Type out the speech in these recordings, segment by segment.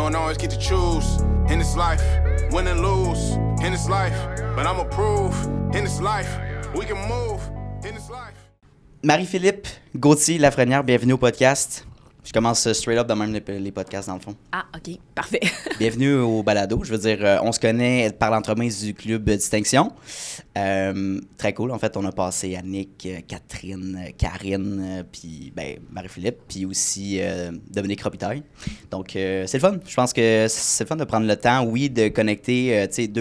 don't always get to choose in this life, win and lose in this life, but I'ma prove in this life, we can move in this life. Marie-Philippe Gauthier-Lafrenière, bienvenue au podcast. Je commence straight up de même les podcasts, dans le fond. Ah, OK. Parfait. Bienvenue au balado. Je veux dire, on se connaît par l'entremise du club Distinction. Très cool. En fait, on a passé Annick, Catherine, Karine, puis Marie-Philippe, puis aussi Dominique Robitaille. Donc, c'est le fun. Je pense que c'est le fun de prendre le temps, oui, de connecter, tu sais,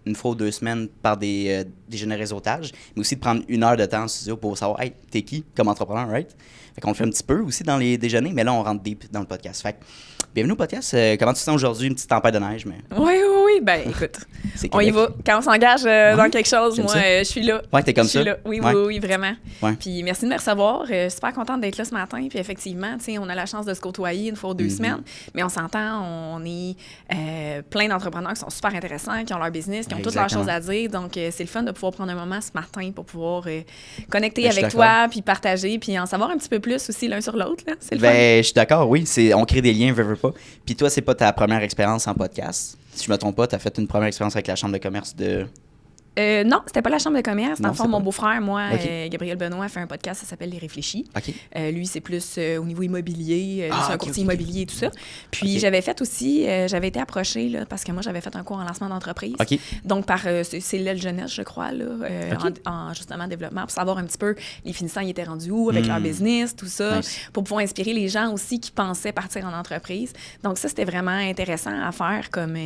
une fois ou 2 semaines par des déjeuners réseautage, mais aussi de prendre 1 heure de temps en studio pour savoir, hey, t'es qui comme entrepreneur, right? Fait qu'on le fait un petit peu aussi dans les déjeuners, mais là, on rentre deep dans le podcast. Fait que, bienvenue au podcast. Comment tu te sens aujourd'hui? Une petite tempête de neige, mais... Oui. Ben, écoute, c'est on y va. Quand on s'engage dans quelque chose, j'aime moi, ça. je suis là. Ouais, t'es comme je ça? suis là. Oui, vraiment. Ouais. Puis merci de me recevoir. Super contente d'être là ce matin. Puis effectivement, tu sais, on a la chance de se côtoyer 1 fois ou 2 semaines. Mais on s'entend, on est plein d'entrepreneurs qui sont super intéressants, qui ont leur business, qui ont toutes leurs choses à dire. Donc, c'est le fun de pouvoir prendre un moment ce matin pour pouvoir connecter avec toi, puis partager, puis en savoir un petit peu plus aussi l'un sur l'autre. Là. C'est le fun. Je suis d'accord, oui. On crée des liens, veux pas. Puis toi, c'est pas ta première expérience en podcast. Si je me trompe pas, tu as fait une première expérience avec la Chambre de commerce de... Non, c'était pas la Chambre de commerce. Dans le fond, mon beau-frère, moi, Okay. Gabriel Benoît, fait un podcast, ça s'appelle Les Réfléchis. OK. Lui, c'est plus au niveau immobilier. C'est un courtier OK. immobilier et tout ça. Puis j'avais fait aussi, j'avais été approchée, là, parce que moi, j'avais fait un cours en lancement d'entreprise. OK. Donc, par c'est l'aile jeunesse, je crois, là, en justement développement, pour savoir un petit peu les finissants, ils étaient rendus où avec leur business, tout ça, pour pouvoir inspirer les gens aussi qui pensaient partir en entreprise. Donc, ça, c'était vraiment intéressant à faire. Comme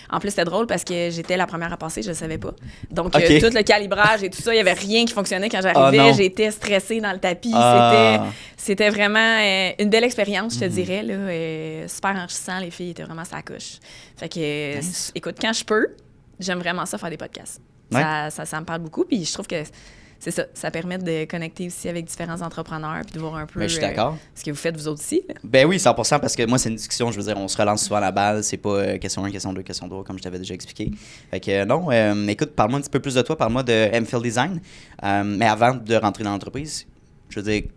en plus, c'était drôle parce que j'étais la première à passer, je le savais pas. Donc, tout le calibrage et tout ça, il n'y avait rien qui fonctionnait quand j'arrivais. J'étais stressée dans le tapis. C'était vraiment une belle expérience, je te dirais. Là, super enrichissant. Les filles étaient vraiment sa couche. Fait que, écoute, quand je peux, j'aime vraiment ça, faire des podcasts. Ouais. Ça me parle beaucoup. Puis je trouve que c'est ça. Ça permet de connecter aussi avec différents entrepreneurs puis de voir un peu je suis d'accord. ce que vous faites vous autres aussi. Là. Ben oui, 100%, parce que moi, c'est une discussion, je veux dire, on se relance souvent la balle, c'est pas question 1, question 2, question 3, comme je t'avais déjà expliqué. Fait que non, écoute, parle-moi un petit peu plus de toi, parle-moi de MPhil Design, mais avant de rentrer dans l'entreprise, je veux dire,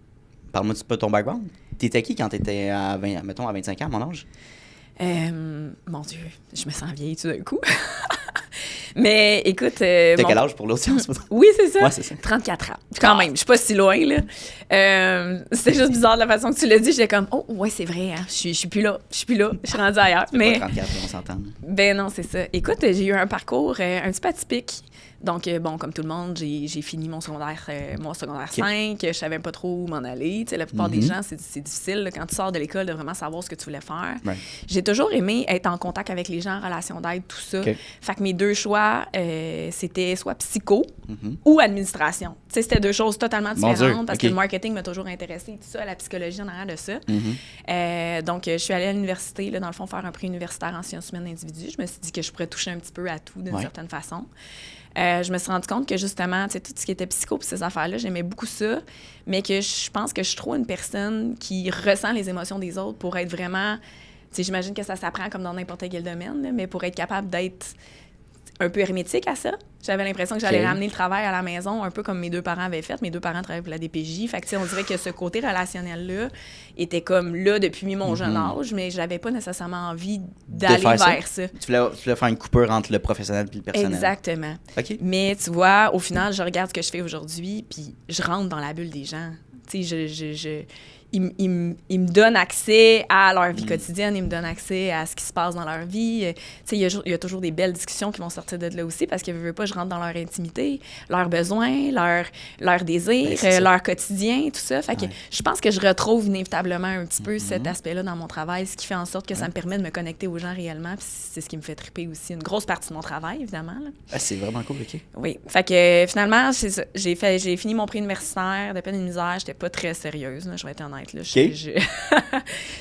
parle-moi un petit peu de ton background. T'étais qui quand t'étais à 25 ans, à mon âge? Mon Dieu, je me sens vieille tout d'un coup. Mais écoute... T'as quel âge pour l'audience? Oui, c'est ça. Ouais, c'est ça. 34 ans. Quand même, je suis pas si loin, là. C'était juste bizarre de la façon que tu l'as dit. J'étais comme, oh, ouais, c'est vrai, hein. Je suis plus là. Je suis rendue ailleurs. Mais... pas 34, on s'entend. Ben non, c'est ça. Écoute, j'ai eu un parcours un petit peu atypique. Donc, bon, comme tout le monde, j'ai fini mon secondaire 5. Je savais pas trop où m'en aller. Tu sais, la plupart des gens, c'est difficile là, quand tu sors de l'école de vraiment savoir ce que tu voulais faire. Ouais. J'ai toujours aimé être en contact avec les gens, en relation d'aide, tout ça. Okay. Fait que mes 2 choix, c'était soit psycho ou administration. Tu sais, c'était 2 choses totalement différentes parce que le marketing m'a toujours intéressée, tout ça, la psychologie en arrière de ça. Donc, je suis allée à l'université, là, dans le fond, faire un prix universitaire en sciences humaines d'individus. Je me suis dit que je pourrais toucher un petit peu à tout d'une certaine façon. Je me suis rendu compte que justement, tu sais, tout ce qui était psycho et ces affaires-là, j'aimais beaucoup ça, mais que je pense que je suis trop une personne qui ressent les émotions des autres pour être vraiment... Tu sais, j'imagine que ça s'apprend comme dans n'importe quel domaine, là, mais pour être capable d'être un peu hermétique à ça. J'avais l'impression que j'allais ramener le travail à la maison, un peu comme mes 2 parents avaient fait. Mes 2 parents travaillaient pour la DPJ. Fait que, tu sais, on dirait que ce côté relationnel-là était comme là depuis mon jeune âge, mais j'avais pas nécessairement envie d'aller vers ça. Tu voulais faire une coupure entre le professionnel et le personnel. Exactement. OK. Mais tu vois, au final, je regarde ce que je fais aujourd'hui, puis je rentre dans la bulle des gens. Tu sais, ils me donnent accès à leur vie quotidienne, ils me donnent accès à ce qui se passe dans leur vie. Tu sais, il y a toujours des belles discussions qui vont sortir de là aussi parce que je rentre dans leur intimité, leurs besoins, leurs désirs, leur quotidien, tout ça. Fait que je pense que je retrouve inévitablement un petit peu cet aspect-là dans mon travail, ce qui fait en sorte que ça me permet de me connecter aux gens réellement. Puis c'est ce qui me fait triper aussi. Une grosse partie de mon travail, évidemment. Là. Ah, c'est vraiment cool, OK. Oui. Fait que finalement, c'est ça. J'ai fini mon prix universitaire de peine et de misère. J'étais pas très sérieuse, là, je vais être honnête. Là.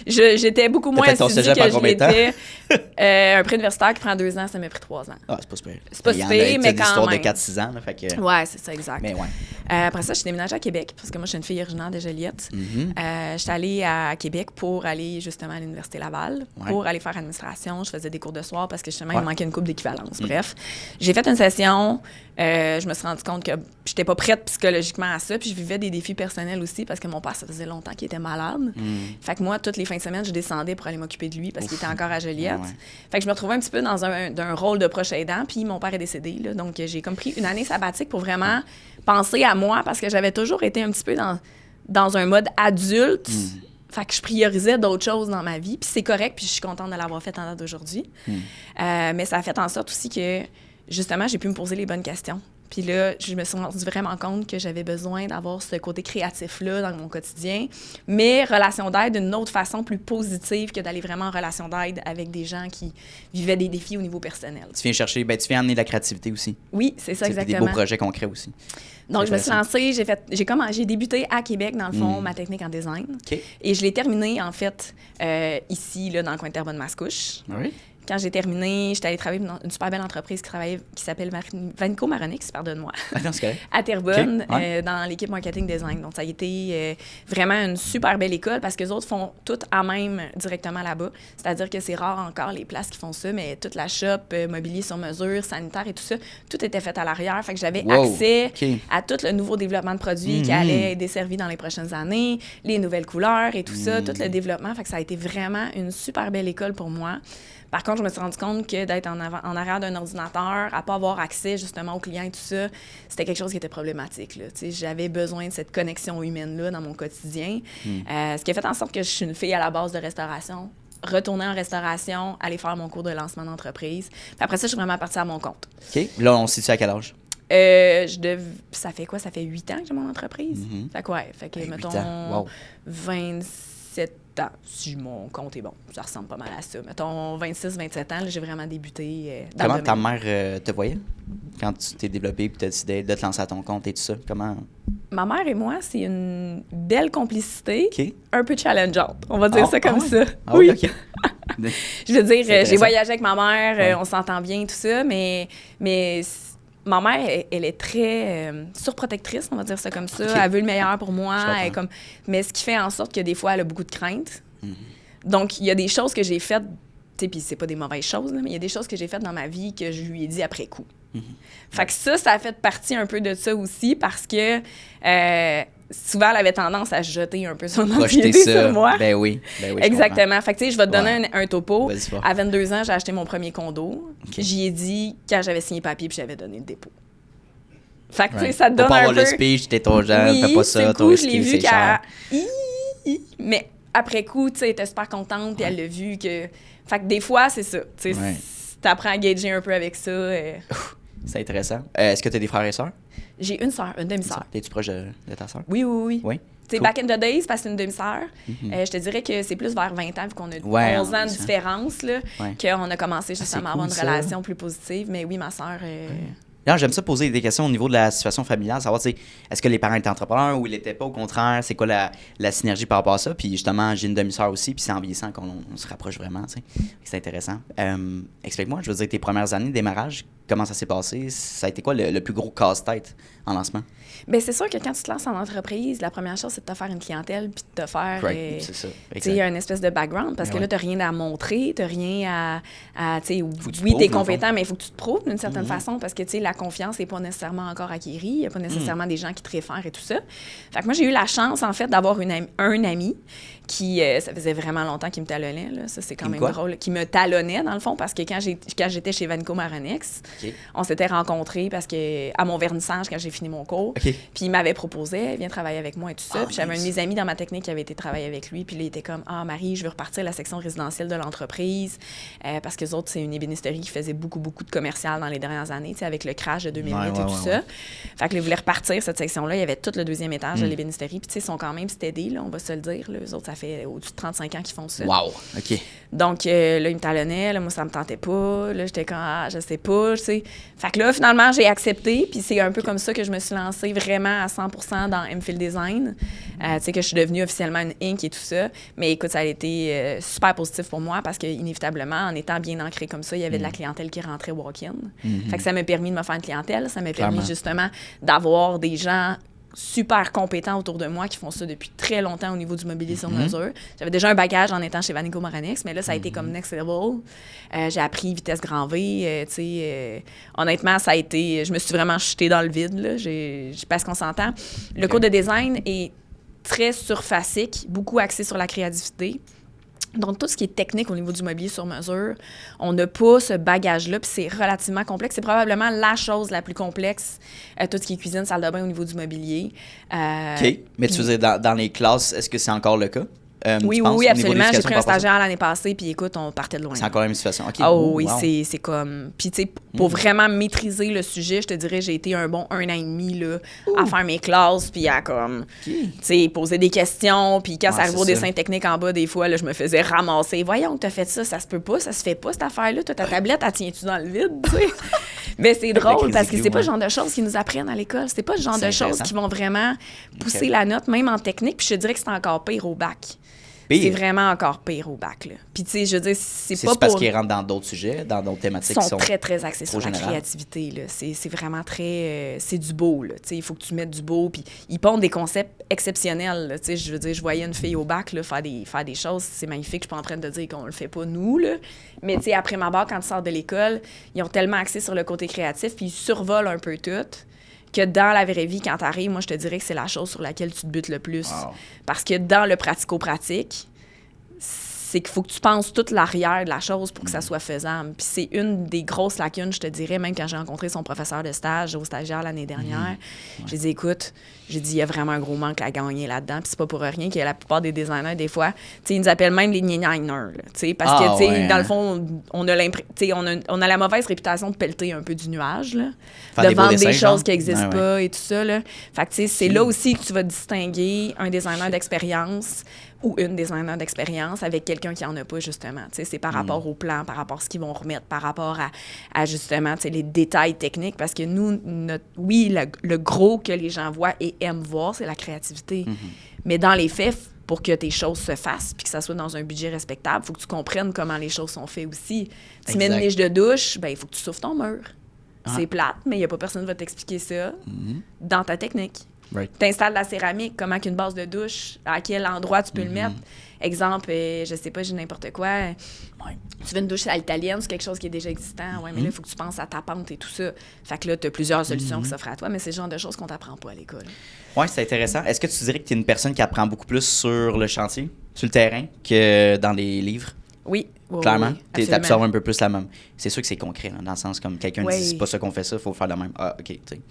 J'étais beaucoup moins assidue que je l'étais. Un prix universitaire qui prend 2 ans, ça m'a pris 3 ans. Ah, c'est pas super. C'est pas super, mais quand même. des histoires de 4-6 ans, là, fait que... Ouais, c'est ça, exact. Mais ouais. Après ça, je suis déménagée à Québec, parce que moi, je suis une fille originaire de Joliette. J'étais allée à Québec pour aller justement à l'Université Laval, pour aller faire administration. Je faisais des cours de soir parce que justement, il me manquait une couple d'équivalence. Bref, j'ai fait une session Je me suis rendu compte que j'étais pas prête psychologiquement à ça. Puis je vivais des défis personnels aussi parce que mon père, ça faisait longtemps qu'il était malade. Fait que moi, toutes les fins de semaine, je descendais pour aller m'occuper de lui parce qu'il était encore à Joliette. Fait que je me retrouvais un petit peu dans un rôle de proche aidant. Puis mon père est décédé. Là, donc, j'ai comme pris une année sabbatique pour vraiment penser à moi parce que j'avais toujours été un petit peu dans un mode adulte. Fait que je priorisais d'autres choses dans ma vie. Puis c'est correct, puis je suis contente de l'avoir fait en date d'aujourd'hui. Mais ça a fait en sorte aussi que, justement, j'ai pu me poser les bonnes questions. Puis là, je me suis rendu vraiment compte que j'avais besoin d'avoir ce côté créatif-là dans mon quotidien, mais relation d'aide d'une autre façon plus positive que d'aller vraiment en relation d'aide avec des gens qui vivaient des défis au niveau personnel. Tu viens chercher, tu viens amener de la créativité aussi. Oui, c'est ça, exactement. Des beaux projets concrets aussi. Donc, je me suis lancée, j'ai débuté à Québec, dans le fond, ma technique en design. Et je l'ai terminée, en fait, ici, là, dans le coin de Terrebonne-Mascouche. Oui. Quand j'ai terminé, j'étais allée travailler dans une super belle entreprise qui s'appelle Vanco Maronix, pardonne-moi, à Terrebonne, dans l'équipe marketing design. Donc, ça a été vraiment une super belle école parce que les autres font tout à même directement là-bas. C'est-à-dire que c'est rare encore les places qui font ça, mais toute la shop, mobilier sur mesure, sanitaire et tout ça, tout était fait à l'arrière. Fait que j'avais accès à tout le nouveau développement de produits qui allait être desservi dans les prochaines années, les nouvelles couleurs et tout ça, tout le développement. Fait que ça a été vraiment une super belle école pour moi. Par contre, je me suis rendu compte que d'être en arrière d'un ordinateur, à pas avoir accès justement aux clients et tout ça, c'était quelque chose qui était problématique. Là. J'avais besoin de cette connexion humaine-là dans mon quotidien. Ce qui a fait en sorte que je suis une fille à la base de restauration. Retourner en restauration, aller faire mon cours de lancement d'entreprise. Puis après ça, je suis vraiment partie à mon compte. OK. Là, on se situe à quel âge? Ça fait quoi? Ça fait 8 ans que j'ai mon entreprise. Fait que fait que, mettons, 27 ans, si mon compte est bon. Ça ressemble pas mal à ça. Mettons, 26, 27 ans, là, j'ai vraiment débuté dans Comment le ta mère te voyait quand tu t'es développé et tu as décidé de te lancer à ton compte et tout ça? Comment... Ma mère et moi, c'est une belle complicité, un peu challengeante. On va dire ça comme ça. Oui, OK. Je veux dire, j'ai voyagé avec ma mère, on s'entend bien, tout ça, mais ma mère, elle est très surprotectrice, on va dire ça comme ça. Elle veut le meilleur pour moi. Mais ce qui fait en sorte que des fois, elle a beaucoup de craintes. Donc, il y a des choses que j'ai faites, puis c'est pas des mauvaises choses, là, mais il y a des choses que j'ai faites dans ma vie que je lui ai dit après coup. Fait que ça a fait partie un peu de ça aussi parce que souvent, elle avait tendance à jeter un peu son anxiété sur moi. Ben oui, exactement. Fait que, tu sais, je vais te donner un topo. À 22 ans, j'ai acheté mon premier condo. J'y ai dit quand j'avais signé papier puis j'avais donné le dépôt. Fait que, tu sais, ça te donne un peu... Pour pas avoir le speech, t'es trop jeune, fais pas ça, toi, je l'ai vu qu'elle... Mais après coup, tu sais, elle était super contente puis elle l'a vu que... Fait que des fois, c'est ça. Tu sais, t'apprends à gager un peu avec ça. C'est intéressant. Est-ce que tu as des frères et sœurs? J'ai une sœur, une demi-sœur. T'es-tu proche de ta sœur? Oui. Oui? C'est back in the days, parce que c'est une demi-sœur. Je te dirais que c'est plus vers 20 ans, vu qu'on a 11 ans de différence, là, qu'on a commencé justement à avoir une relation plus positive. Mais oui, ma sœur... Non, j'aime ça poser des questions au niveau de la situation familiale, savoir, est-ce que les parents étaient entrepreneurs ou ils l'étaient pas, au contraire, c'est quoi la synergie par rapport à ça. Puis justement, j'ai une demi-sœur aussi, puis c'est en vieillissant qu'on se rapproche vraiment, tu sais. C'est intéressant. Explique-moi, je veux dire, tes premières années de démarrage, comment ça s'est passé? Ça a été quoi le plus gros casse-tête en lancement? Bien, c'est sûr que quand tu te lances en entreprise, la première chose, c'est de te faire une clientèle puis de te faire c'est ça, une espèce de background parce que là, tu n'as rien à montrer, tu n'as rien à oui, tu es compétent, mais il faut que tu te prouves d'une certaine façon parce que la confiance n'est pas nécessairement encore acquérie, il n'y a pas nécessairement des gens qui te réfèrent et tout ça. Fait que moi, j'ai eu la chance, en fait, d'avoir un ami qui, ça faisait vraiment longtemps qu'il me talonnait, là. Ça, c'est quand même drôle, qui me talonnait, dans le fond, parce que quand j'étais chez Vanco Maronix, on s'était rencontrés parce que à mon vernissage, quand j'ai fini mon cours, puis il m'avait proposé, viens travailler avec moi et tout ça. Puis j'avais un de mes amis dans ma technique qui avait été travailler avec lui, puis il était comme, Marie, je veux repartir la section résidentielle de l'entreprise, parce que les autres, c'est une ébénisterie qui faisait beaucoup de commercial dans les dernières années, avec le crash de 2008 et tout ça. Fait que là, ils voulaient repartir cette section-là. Il y avait tout le deuxième étage de l'ébénisterie, puis ils sont quand même stédés, là, on va se le dire. Là. Eux autres, ça fait au-dessus de 35 ans qu'ils font ça. Wow! OK. Donc, là, ils me talonnaient. Là, moi, ça me tentait pas. Là, j'étais comme, je sais pas, tu sais. Fait que là, finalement, j'ai accepté. Puis c'est un peu comme ça que je me suis lancée vraiment à 100% dans MPhil Design. Tu sais, que je suis devenue officiellement une Inc. et tout ça. Mais écoute, ça a été super positif pour moi parce qu'inévitablement, en étant bien ancrée comme ça, il y avait de la clientèle qui rentrait walk-in. Fait que ça m'a permis de me faire une clientèle. Ça m'a permis justement d'avoir des gens super compétents autour de moi qui font ça depuis très longtemps au niveau du mobilier sur mesure. J'avais déjà un bagage en étant chez Vanico Moranex, mais là, ça a été comme next level. J'ai appris vitesse grand V. Honnêtement, ça a été... Je me suis vraiment jetée dans le vide, là. Parce qu'on s'entend. Le cours de design est très surfacique, beaucoup axé sur la créativité. Donc, tout ce qui est technique au niveau du mobilier sur mesure, on n'a pas ce bagage-là, puis c'est relativement complexe. C'est probablement la chose la plus complexe, tout ce qui est cuisine, salle de bain au niveau du mobilier. OK. Mais tu faisais dans les classes, est-ce que c'est encore le cas? Oui, absolument. J'ai pris un stagiaire l'année passée, puis écoute, on partait de loin. C'est encore la même situation. OK. Oh, oui, wow. C'est comme... Puis, tu sais, pour vraiment maîtriser le sujet, je te dirais, j'ai été un bon 1 an et demi là, à faire mes classes, puis à comme, tu sais, poser des questions, puis quand ça arrive au dessin technique en bas, des fois, là, je me faisais ramasser. Voyons, t'as fait ça se peut pas, ça se fait pas, cette affaire-là. Toi, ta tablette, elle tient-tu dans le vide, tu sais? Mais c'est drôle, parce que c'est pas le genre de choses qu'ils nous apprennent à l'école. C'est pas le genre de choses qui vont vraiment pousser la note, même en technique, puis je te dirais que c'est encore pire au bac. C'est vraiment encore pire au bac, là. Puis, tu sais, je veux dire, c'est pas parce qu'ils rentrent dans d'autres sujets, dans d'autres thématiques qui sont très, très axés sur la créativité, là. C'est vraiment très... c'est du beau, là. Tu sais, il faut que tu mettes du beau. Puis, ils pondent des concepts exceptionnels, là. Tu sais, je veux dire, je voyais une fille au bac, là, faire des choses. C'est magnifique. Je suis pas en train de dire qu'on le fait pas, nous, là. Mais, tu sais, après ma barre, quand tu sors de l'école, ils ont tellement axé sur le côté créatif, puis ils survolent un peu tout, que dans la vraie vie, quand tu arrives, moi, je te dirais que c'est la chose sur laquelle tu te butes le plus. Wow. Parce que dans le pratico-pratique, c'est qu'il faut que tu penses toute l'arrière de la chose pour que ça soit faisable. Puis c'est une des grosses lacunes, je te dirais, même quand j'ai rencontré son professeur de stage au stagiaire l'année dernière. J'ai dit, écoute, il y a vraiment un gros manque à gagner là-dedans. Puis c'est pas pour rien que la plupart des designers, des fois, tu sais, ils nous appellent même les designers, tu sais, parce que, tu sais, dans le fond, on a la mauvaise réputation de pelleter un peu du nuage, là, de vendre des choses qui n'existent pas et tout ça, là. Fait que, tu sais, c'est là aussi que tu vas distinguer un designer d'expérience ou une designer d'expérience avec quelqu'un qui n'en a pas, justement. Tu sais, c'est par rapport au plan, par rapport à ce qu'ils vont remettre, par rapport à justement, tu sais, les détails techniques, parce que nous, le gros que les gens voient et aiment voir, c'est la créativité. Mais dans les faits, pour que tes choses se fassent puis que ça soit dans un budget respectable, il faut que tu comprennes comment les choses sont faites aussi. Tu mets une niche de douche, ben il faut que tu souffles ton mur. C'est plate, mais il n'y a pas personne qui va t'expliquer ça dans ta technique. Tu installes la céramique, comment qu'une base de douche, à quel endroit tu peux le mettre. Exemple, je sais pas, j'ai n'importe quoi. Tu veux une douche à l'italienne, c'est quelque chose qui est déjà existant. Ouais, mais là, il faut que tu penses à ta pente et tout ça. Fait que là, tu as plusieurs solutions qui s'offrent à toi, mais c'est le genre de choses qu'on t'apprend pas à l'école. Oui, c'est intéressant. Est-ce que tu dirais que tu es une personne qui apprend beaucoup plus sur le chantier, sur le terrain, que dans les livres? Oui. Clairement, tu absorbes un peu plus la même. C'est sûr que c'est concret, là, dans le sens comme quelqu'un dit c'est pas ça qu'on fait ça, il faut faire de même. Ah, OK, tu sais.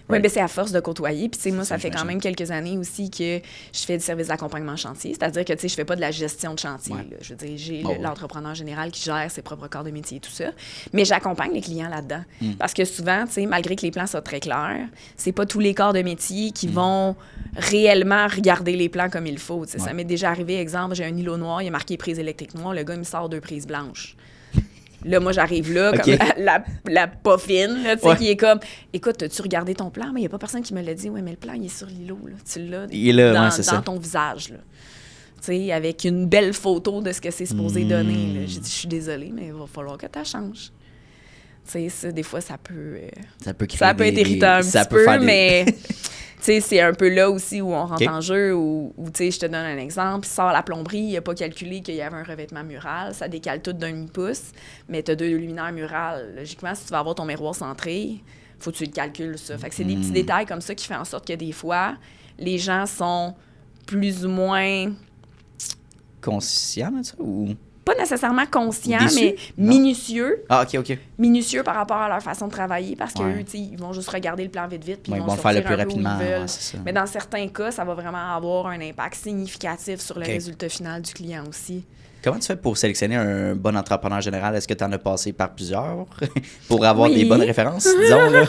Oui, bien, c'est à force de côtoyer. Puis, tu sais, moi, ça fait quand même quelques années aussi que je fais du service d'accompagnement chantier. C'est-à-dire que, tu sais, je fais pas de la gestion de chantier. Là. Je veux dire, j'ai l'entrepreneur général qui gère ses propres corps de métier et tout ça. Mais j'accompagne les clients là-dedans. Parce que souvent, tu sais, malgré que les plans soient très clairs, c'est pas tous les corps de métier qui vont réellement regarder les plans comme il faut. Ça m'est déjà arrivé, exemple, j'ai un îlot noir, il y a marqué prise électrique noire, le gars, il me sort 2 prises blanches. Là, moi, j'arrive là, comme la pas fine, tu sais, qui est comme, écoute, as-tu regardé ton plan? Mais il n'y a pas personne qui me l'a dit. Oui, mais le plan, il est sur l'îlot, là. Tu l'as dans ton visage, là. Tu sais, avec une belle photo de ce que c'est supposé donner, là. J'ai dit, je suis désolée, mais il va falloir que tu changes. Tu sais, ça, des fois, ça peut être irritant un petit peu, mais... Tu sais, c'est un peu là aussi où on rentre en jeu, où tu sais, je te donne un exemple, sort la plomberie, il n'a pas calculé qu'il y avait un revêtement mural, ça décale tout d'un demi-pouce, mais tu as 2 luminaires murales. Logiquement, si tu vas avoir ton miroir centré, faut que tu le calcules, ça. Fait que c'est des petits détails comme ça qui font en sorte que des fois, les gens sont plus ou moins... conscients de ça, ou... Pas nécessairement conscients, mais minutieux. Ah, OK. Minutieux par rapport à leur façon de travailler, parce qu'eux, ils vont juste regarder le plan vite, puis ils vont le faire le plus rapidement. Mais dans certains cas, ça va vraiment avoir un impact significatif sur le résultat final du client aussi. Comment tu fais pour sélectionner un bon entrepreneur général? Est-ce que tu en as passé par plusieurs pour avoir des bonnes références, disons, là,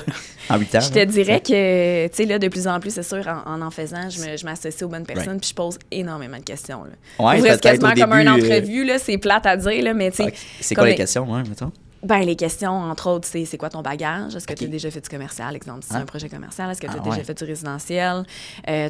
en 8 ans? Je te dirais que, tu sais, là, de plus en plus, c'est sûr, en faisant, je m'associe aux bonnes personnes puis je pose énormément de questions. Ouais, c'est quasiment comme une entrevue, là, c'est plate à dire, là, mais tu sais... C'est quoi les questions, mettons? Ben, les questions, entre autres, c'est quoi ton bagage? Est-ce que tu as déjà fait du commercial, exemple, si c'est un projet commercial? Est-ce que tu as déjà fait du résidentiel?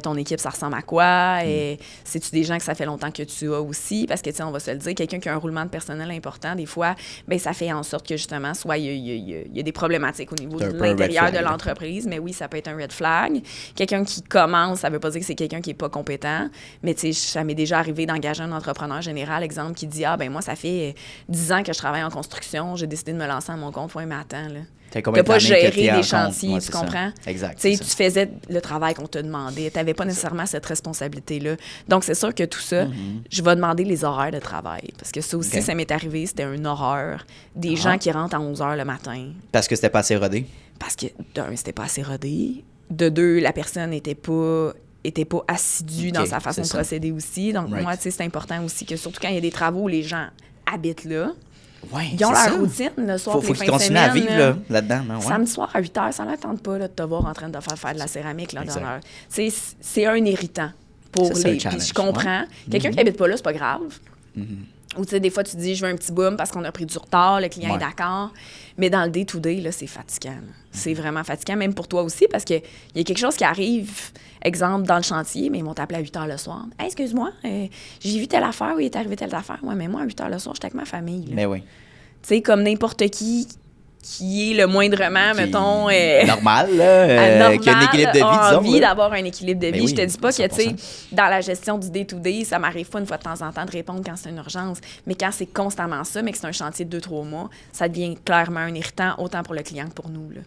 Ton équipe, ça ressemble à quoi? Et c'est-tu des gens que ça fait longtemps que tu as aussi? Parce que, tu sais, on va se le dire, quelqu'un qui a un roulement de personnel important, des fois, ben ça fait en sorte que, justement, soit il y a des problématiques au niveau de l'intérieur de l'entreprise, mais oui, ça peut être un red flag. Quelqu'un qui commence, ça veut pas dire que c'est quelqu'un qui est pas compétent, mais, tu sais, ça m'est déjà arrivé d'engager un entrepreneur général, exemple, qui dit, ben moi, ça fait 10 ans que je travaille en construction, j'ai décidé de me lancer à mon compte. Oui, mais attends, là. T'as pas géré des chantiers, tu comprends? Exact. Tu faisais le travail qu'on te demandait. Tu n'avais pas nécessairement cette responsabilité-là. Donc, c'est sûr que tout ça, je vais demander les horaires de travail. Parce que ça aussi, ça m'est arrivé, c'était une horreur. Des gens qui rentrent à 11 h le matin. Parce que c'était pas assez rodé? Parce que, d'un, c'était pas assez rodé. De deux, la personne n'était pas assidue dans sa façon de procéder aussi. Donc, moi, tu sais, c'est important aussi que, surtout quand il y a des travaux où les gens habitent là, ils ont leur routine le soir, faut qu'ils continuent à vivre là-dedans. Non? Samedi soir à 8 h, ça ne l'attente pas là, de te voir en train de faire de la céramique. Là, c'est un irritant pour les... Je comprends. Quelqu'un qui n'habite pas là, c'est pas grave. Ou tu sais, des fois, tu dis, je veux un petit boom parce qu'on a pris du retard, le client est d'accord. Mais dans le day-to-day, là, c'est fatigant. C'est vraiment fatigant, même pour toi aussi, parce qu'il y a quelque chose qui arrive, exemple, dans le chantier, mais ils m'ont appelé à 8 h le soir. Hey, excuse-moi, j'ai vu telle affaire, oui, il est arrivé telle affaire. Ouais, mais moi, à 8 h le soir, j'étais avec ma famille. Là. Mais oui. Tu sais, comme n'importe qui est le moindrement, mettons... normal, là, qui a un équilibre de vie, disons. Envie d'avoir un équilibre de vie. Oui, je te dis pas que, tu sais, dans la gestion du day-to-day, ça m'arrive pas une fois de temps en temps de répondre quand c'est une urgence, mais quand c'est constamment ça, mais que c'est un chantier de 2-3 mois, ça devient clairement un irritant, autant pour le client que pour nous, là.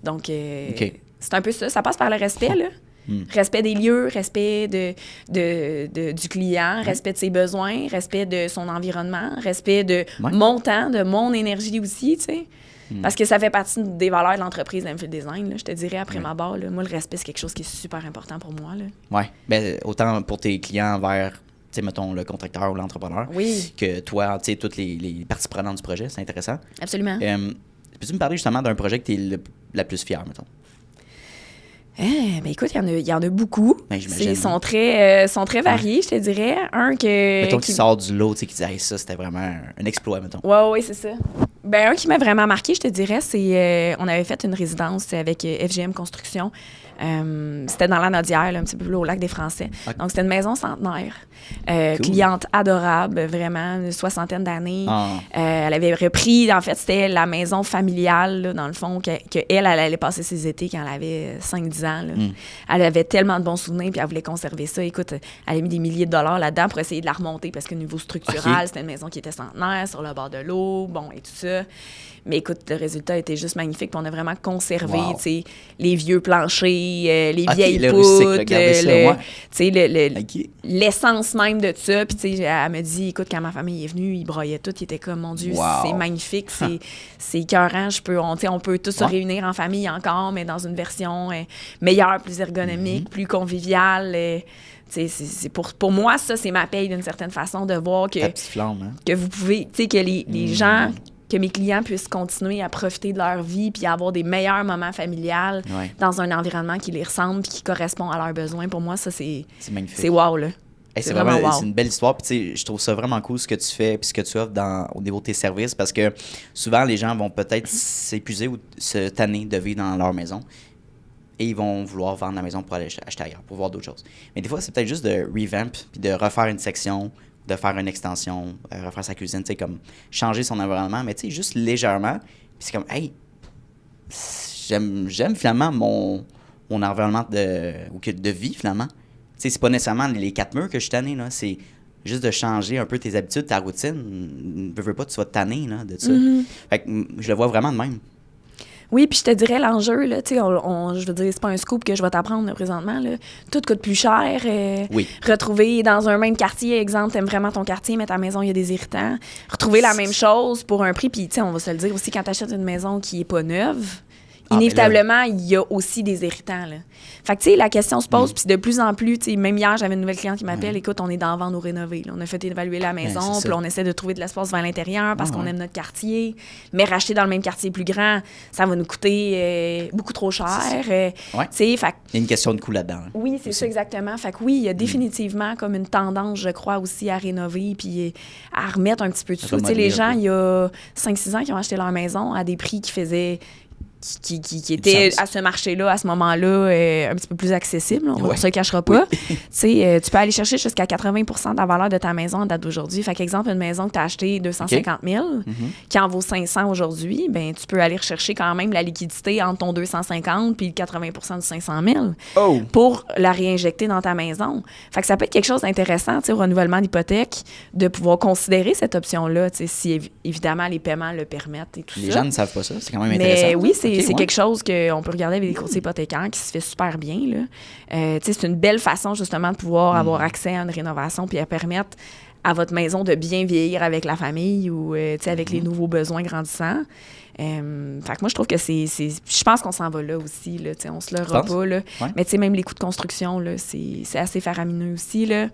Donc, c'est un peu ça. Ça passe par le respect, là. Respect des lieux, respect du client, respect de ses besoins, respect de son environnement, respect de mon temps, de mon énergie aussi, tu sais. Parce que ça fait partie des valeurs de l'entreprise d'Enfield Design. Là. Je te dirais, après ma barre, là, moi, le respect, c'est quelque chose qui est super important pour moi. Oui. Ben, autant pour tes clients envers, tu sais, mettons, le contracteur ou l'entrepreneur, que toi, tu sais, toutes les parties prenantes du projet. C'est intéressant. Absolument. Peux-tu me parler justement d'un projet que tu es la plus fière, mettons? Ben écoute, il y en a beaucoup. Ben, ils sont très variés, je te dirais. Mettons qui sort du lot, tu sais, qui dit hey, ça, c'était vraiment un exploit, mettons. Oui, c'est ça. Ben un qui m'a vraiment marqué, je te dirais, c'est on avait fait une résidence avec FGM Construction. C'était dans la Nodière, là, un petit peu plus au lac des Français. Okay. Donc, c'était une maison centenaire. Cool. Cliente adorable, vraiment, une 60aine d'années. Elle avait repris, en fait, c'était la maison familiale, là, dans le fond, elle allait passer ses étés quand elle avait 5-10 ans. Là. Elle avait tellement de bons souvenirs, puis elle voulait conserver ça. Écoute, elle a mis des milliers de dollars là-dedans pour essayer de la remonter, parce que niveau structural, c'était une maison qui était centenaire, sur le bord de l'eau, bon, et tout ça. Mais écoute, le résultat était juste magnifique. Puis on a vraiment conservé les vieux planchers, les vieilles poutres, l'essence même de ça. Puis elle me dit, écoute, quand ma famille est venue, ils broyaient tout. Ils étaient comme, mon Dieu, c'est magnifique, c'est écœurant. On peut tous se réunir en famille encore, mais dans une version meilleure, plus ergonomique, plus conviviale. Pour moi, ça, c'est ma paye d'une certaine façon de voir que, que vous pouvez, que les gens... que mes clients puissent continuer à profiter de leur vie puis avoir des meilleurs moments familiales dans un environnement qui les ressemble puis qui correspond à leurs besoins. Pour moi, ça, c'est magnifique. C'est wow, là. C'est vraiment wow. C'est une belle histoire. Puis, je trouve ça vraiment cool ce que tu fais puis ce que tu offres au niveau de tes services parce que souvent, les gens vont peut-être s'épuiser ou se tanner de vivre dans leur maison et ils vont vouloir vendre la maison pour aller acheter ailleurs, pour voir d'autres choses. Mais des fois, c'est peut-être juste de revamp puis de refaire une section, de faire une extension, refaire sa cuisine, tu sais, comme changer son environnement, mais tu sais, juste légèrement. Puis c'est comme, hey, j'aime finalement mon environnement de vie, finalement. Tu sais, c'est pas nécessairement les 4 murs que je suis tanné, là, c'est juste de changer un peu tes habitudes, ta routine. Ne veux pas que tu sois tanné, là, de ça. Fait que je le vois vraiment de même. Oui, puis je te dirais l'enjeu, là, tu sais, je veux dire, c'est pas un scoop que je vais t'apprendre là, présentement, là. Tout coûte plus cher. Retrouver dans un même quartier, exemple, t'aimes vraiment ton quartier, mais ta maison, il y a des irritants. Retrouver la même chose pour un prix, puis tu sais, on va se le dire aussi, quand t'achètes une maison qui est pas neuve, inévitablement, il y a aussi des irritants, là. Fait que, tu sais, la question se pose, puis de plus en plus, tu sais, même hier, j'avais une nouvelle cliente qui m'appelle, écoute, on est dans vendre ou rénover, là. On a fait évaluer la maison, puis on essaie de trouver de l'espace vers l'intérieur parce qu'on aime notre quartier, mais racheter dans le même quartier plus grand, ça va nous coûter beaucoup trop cher. Tu sais, fait il y a une question de coût là-dedans. Là. Oui, c'est ça, exactement. Fait que oui, il y a définitivement comme une tendance, je crois, aussi à rénover puis à remettre un petit peu de sous. Tu sais, les gens, il y a 5-6 ans, qui ont acheté leur maison à des prix qui faisaient... qui était à ce marché-là, à ce moment-là, un petit peu plus accessible. On ne se le cachera pas. Tu sais, tu peux aller chercher jusqu'à 80 % de la valeur de ta maison en date d'aujourd'hui. Fait qu'exemple, une maison que tu as achetée 250 000, qui en vaut 500 aujourd'hui, ben tu peux aller rechercher quand même la liquidité entre ton 250 puis le 80 % du 500 000 pour la réinjecter dans ta maison. Fait que ça peut être quelque chose d'intéressant, tu sais, au renouvellement d'hypothèque, de pouvoir considérer cette option-là, tu sais, si évidemment les paiements le permettent et tout ça. Les gens ne savent pas ça. C'est quand même intéressant. Mais oui, c'est quelque chose qu'on peut regarder avec des courtiers hypothécaires qui se fait super bien. C'est une belle façon, justement, de pouvoir avoir accès à une rénovation puis à permettre à votre maison de bien vieillir avec la famille ou avec les nouveaux besoins grandissants. Fait que moi, je trouve que je pense qu'on s'en va là aussi. Là, on se leurra pas. Là. Mais même les coûts de construction, là, c'est assez faramineux aussi. Là. De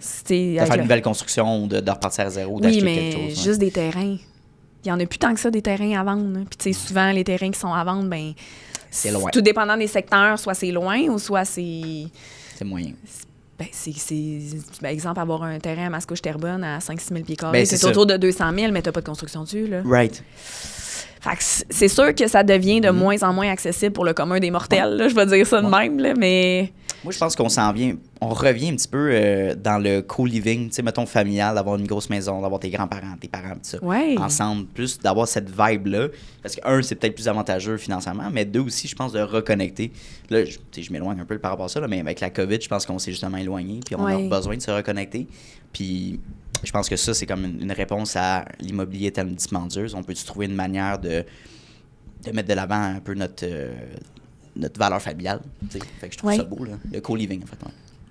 faire une nouvelle construction, de repartir à zéro, d'acheter quelque chose. Oui, mais juste des terrains. Il n'y en a plus tant que ça, des terrains à vendre. Puis, tu sais, souvent, les terrains qui sont à vendre, ben c'est loin. Tout dépendant des secteurs, soit c'est loin ou soit c'est... C'est moyen. Ben, par exemple, avoir un terrain à Mascouche-Terrebonne à 5-6 000 pieds carrés, c'est autour de 200 000, mais tu n'as pas de construction dessus, là. Right. Fait que c'est sûr que ça devient de moins en moins accessible pour le commun des mortels, là, je vais dire ça de même, là, mais... Moi, je pense qu'on revient un petit peu dans le co-living, tu sais, mettons familial, d'avoir une grosse maison, d'avoir tes grands-parents, tes parents, tout ça, ensemble, plus d'avoir cette vibe-là. Parce que, un, c'est peut-être plus avantageux financièrement, mais deux aussi, je pense, de reconnecter. Là, je m'éloigne un peu par rapport à ça, là, mais avec la COVID, je pense qu'on s'est justement éloigné, puis on a besoin de se reconnecter. Puis je pense que ça, c'est comme une réponse à l'immobilier tellement dispendieuse. On peut-tu trouver une manière de mettre de l'avant un peu notre valeur familiale. Fait que je trouve ça beau, là. Le co-living, en fait.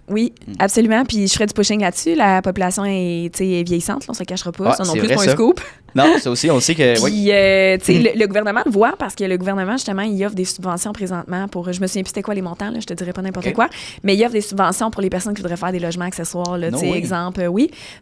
Oui, absolument. Puis je ferais du pushing là-dessus. La population est vieillissante, là, on ne se le cachera pas. Ça non plus, c'est pas un scoop. Non, ça aussi, on sait que... Puis, le gouvernement le voit parce que le gouvernement, justement, il offre des subventions présentement pour... Je me souviens plus c'était quoi les montants, là, je te dirais pas n'importe quoi, mais il offre des subventions pour les personnes qui voudraient faire des logements accessoires, là, exemple,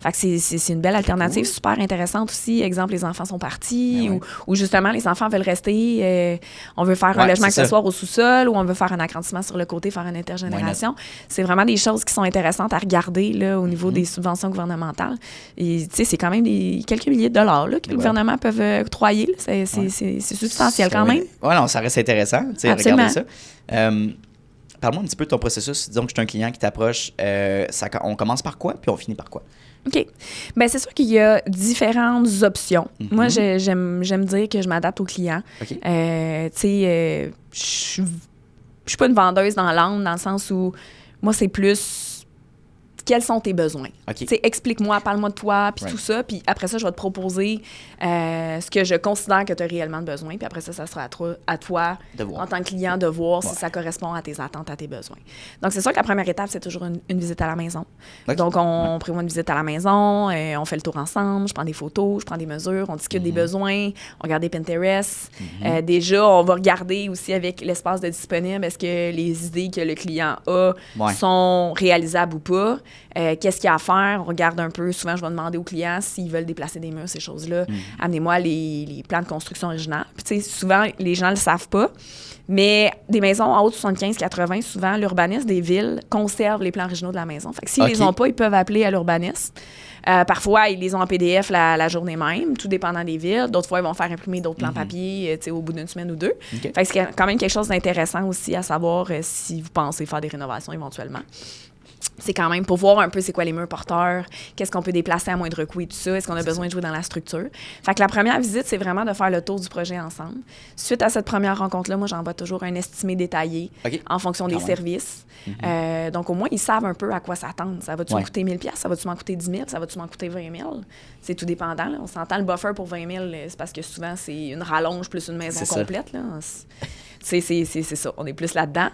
Fait que c'est une belle alternative super intéressante aussi. Exemple, les enfants sont partis ou justement, les enfants veulent rester. On veut faire un logement accessoire au sous-sol ou on veut faire un agrandissement sur le côté, faire une intergénération. C'est vraiment des choses qui sont intéressantes à regarder là, au niveau des subventions gouvernementales. Et c'est quand même quelques milliers de dollars là, que le gouvernement peut octroyer. C'est substantiel quand même. Oui, non, ça reste intéressant, regarder ça. Parle-moi un petit peu de ton processus. Disons que je suis un client qui t'approche. On commence par quoi, puis on finit par quoi? OK. Bien, c'est sûr qu'il y a différentes options. Moi, j'aime dire que je m'adapte aux clients. Tu sais, je suis pas une vendeuse dans l'âme, dans le sens où moi, c'est plus quels sont tes besoins. Explique-moi, parle-moi de toi, puis tout ça. Puis après ça, je vais te proposer ce que je considère que tu as réellement besoin. Puis après ça, ça sera à toi en tant que client, de voir si ça correspond à tes attentes, à tes besoins. Donc, c'est sûr que la première étape, c'est toujours une visite à la maison. Donc, on prévoit une visite à la maison, on fait le tour ensemble, je prends des photos, je prends des mesures, on discute des besoins, on regarde des Pinterest. Déjà, on va regarder aussi avec l'espace de disponible, est-ce que les idées que le client a sont réalisables ou pas. Qu'est-ce qu'il y a à faire? On regarde un peu. Souvent, je vais demander aux clients s'ils veulent déplacer des murs, ces choses-là. Amenez-moi les plans de construction originaux. Puis, tu sais, souvent, les gens ne le savent pas. Mais des maisons en haut de 75-80, souvent, l'urbaniste des villes conserve les plans originaux de la maison. Fait que s'ils les ont pas, ils peuvent appeler à l'urbaniste. Parfois, ils les ont en PDF la journée même, tout dépendant des villes. D'autres fois, ils vont faire imprimer d'autres plans papier au bout d'une semaine ou deux. Fait que c'est quand même quelque chose d'intéressant aussi à savoir si vous pensez faire des rénovations éventuellement. C'est quand même pour voir un peu c'est quoi les murs porteurs, qu'est-ce qu'on peut déplacer à moindre coût et tout ça, est-ce qu'on a besoin de jouer dans la structure. Fait que la première visite, c'est vraiment de faire le tour du projet ensemble. Suite à cette première rencontre-là, moi, j'envoie toujours un estimé détaillé en fonction des services. Donc, au moins, ils savent un peu à quoi s'attendre. Ça va-tu m'en coûter 1 000 $? Ça va-tu m'en coûter 10 000 $? Ça va-tu m'en coûter 20 000 $? C'est tout dépendant. Là. On s'entend le buffer pour 20 000 $, c'est parce que souvent, c'est une rallonge plus une maison complète. Là. C'est ça, on est plus là-dedans.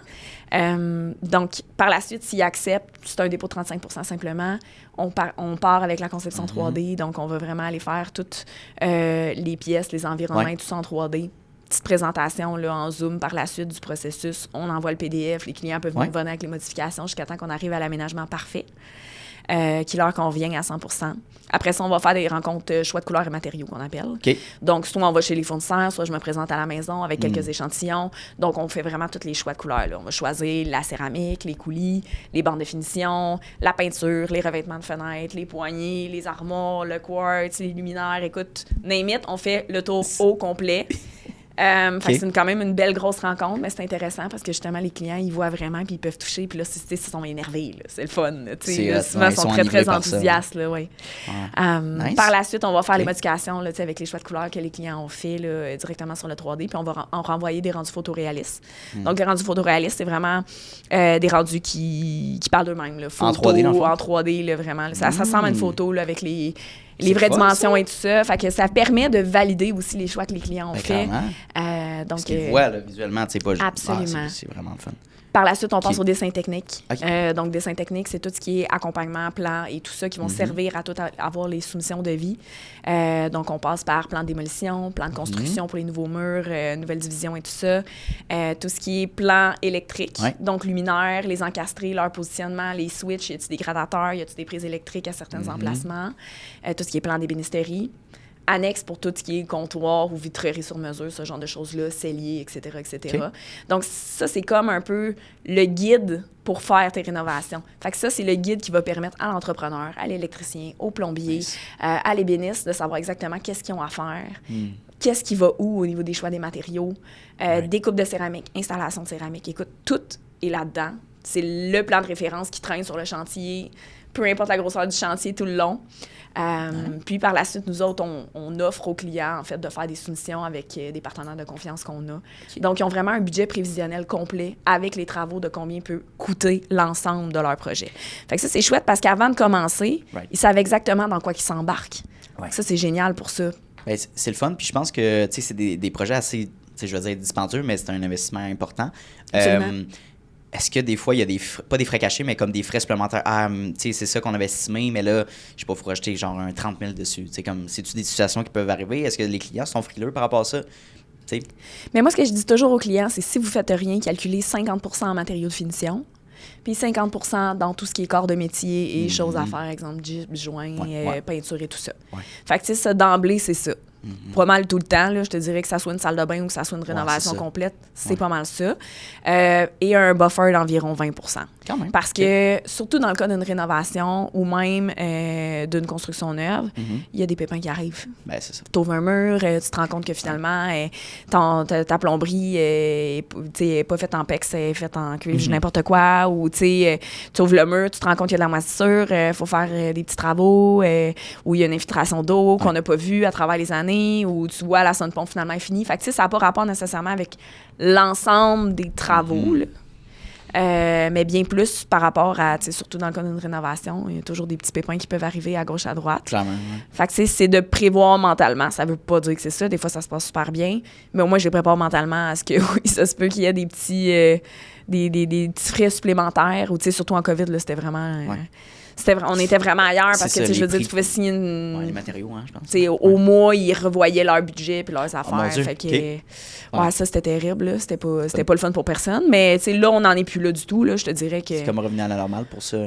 Donc, par la suite, s'ils acceptent, c'est un dépôt de 35 % simplement. On part avec la conception 3D, donc on va vraiment aller faire toutes les pièces, les environnements, tout ça en 3D. petite présentation là, en Zoom par la suite du processus. On envoie le PDF. Les clients peuvent venir avec les modifications jusqu'à temps qu'on arrive à l'aménagement parfait qui leur convient à 100%. Après ça, on va faire des rencontres choix de couleurs et matériaux qu'on appelle. Okay. Donc, soit on va chez les fournisseurs, soit je me présente à la maison avec quelques échantillons. Donc, on fait vraiment tous les choix de couleurs. Là. On va choisir la céramique, les coulis, les bandes de finition, la peinture, les revêtements de fenêtres, les poignées, les armoires, le quartz, les luminaires. Écoute, name it, on fait le tour au complet. Fait que c'est quand même une belle grosse rencontre, mais c'est intéressant parce que justement, les clients, ils voient vraiment puis ils peuvent toucher. Puis là, ils sont énervés. Là. C'est le fun. Souvent, ils sont très, très enthousiastes. Là, nice. Par la suite, on va faire les modifications là, avec les choix de couleurs que les clients ont fait là, directement sur le 3D. Puis on va renvoyer des rendus photoréalistes. Donc, les rendus photoréalistes, c'est vraiment des rendus qui parlent d'eux-mêmes. Là. Photo, en 3D, en 3D là, vraiment. Là. Ça ressemble à une photo là, avec les vraies dimensions et tout ça. Fait que ça permet de valider aussi les choix que les clients ont fait. Donc, parce qu'ils voient là, visuellement, tu sais pas. Absolument. C'est vraiment le fun. Par la suite, on passe au dessin technique. Donc, dessin technique, c'est tout ce qui est accompagnement, plan et tout ça qui vont servir à avoir les soumissions de vie. Donc, on passe par plan de démolition, plan de construction pour les nouveaux murs, nouvelles divisions et tout ça. Tout ce qui est plan électrique, donc luminaires, les encastrés, leur positionnement, les switches, y a-t-il des gradateurs, y a-t-il des prises électriques à certains emplacements. Tout ce qui est plan d'ébénisterie. Annexe pour tout ce qui est comptoir ou vitrerie sur mesure, ce genre de choses-là, cellier, etc., etc. Okay. Donc, ça, c'est comme un peu le guide pour faire tes rénovations. Fait que ça, c'est le guide qui va permettre à l'entrepreneur, à l'électricien, au plombier, à l'ébéniste de savoir exactement qu'est-ce qu'ils ont à faire, qu'est-ce qui va où au niveau des choix des matériaux, découpe de céramique, installation de céramique. Écoute, tout est là-dedans. C'est le plan de référence qui traîne sur le chantier, peu importe la grosseur du chantier tout le long. Puis par la suite, nous autres, on offre aux clients, en fait, de faire des soumissions avec des partenaires de confiance qu'on a. Okay. Donc, ils ont vraiment un budget prévisionnel complet avec les travaux de combien peut coûter l'ensemble de leur projet. Fait que ça, c'est chouette parce qu'avant de commencer, ils savaient exactement dans quoi ils s'embarquent. Ça, c'est génial pour ça. Ben, c'est le fun. Puis je pense que, tu sais, c'est des projets assez, je veux dire, dispendieux, mais c'est un investissement important. Est-ce que des fois, il y a pas des frais cachés, mais comme des frais supplémentaires? Tu sais, c'est ça qu'on avait estimé, mais là, je sais pas, il faut rajouter genre un 30 000 dessus. Tu sais, comme, c'est-tu des situations qui peuvent arriver? Est-ce que les clients sont frileux par rapport à ça? T'sais? Mais moi, ce que je dis toujours aux clients, c'est si vous faites rien, calculez 50 % en matériaux de finition, puis 50 % dans tout ce qui est corps de métier et choses à faire, exemple, joint, peinture et tout ça. Fait que, tu sais, ça, d'emblée, c'est ça. Pas mal tout le temps, là, je te dirais que ça soit une salle de bain ou que ça soit une rénovation complète, c'est pas mal ça. Et un buffer d'environ 20 %. Quand même. Parce que, surtout dans le cas d'une rénovation ou même d'une construction neuve, il y a des pépins qui arrivent. Ben, c'est ça. Tu ouvres un mur, tu te rends compte que finalement, ta plomberie n'est pas faite en PEX, elle est faite en cuivre, n'importe quoi. Ou tu ouvres le mur, tu te rends compte qu'il y a de la moisissure, il faut faire des petits travaux, ou il y a une infiltration d'eau qu'on n'a pas vue à travers les années, où tu vois la sonde-pompe finalement est finie. Fait que ça n'a pas rapport nécessairement avec l'ensemble des travaux, là. Mais bien plus par rapport à, surtout dans le cas d'une rénovation, il y a toujours des petits pépins qui peuvent arriver à gauche, à droite. Clairement, Fait que c'est de prévoir mentalement. Ça veut pas dire que c'est ça. Des fois, ça se passe super bien. Mais au moins, je les prépare mentalement à ce que, oui, ça se peut qu'il y ait des petits, des petits frais supplémentaires. Ou, surtout en COVID, là, c'était vraiment... on était vraiment ailleurs parce que, je veux dire, tu pouvais signer une... les matériaux, je pense. Au mois, ils revoyaient leur budget puis leurs affaires. Mon Dieu. Fait que, ça, c'était terrible. Là. C'était pas le fun pour personne. Mais, là, on n'en est plus là du tout. Là. Je te dirais que... C'est comme revenu à la normale pour ça?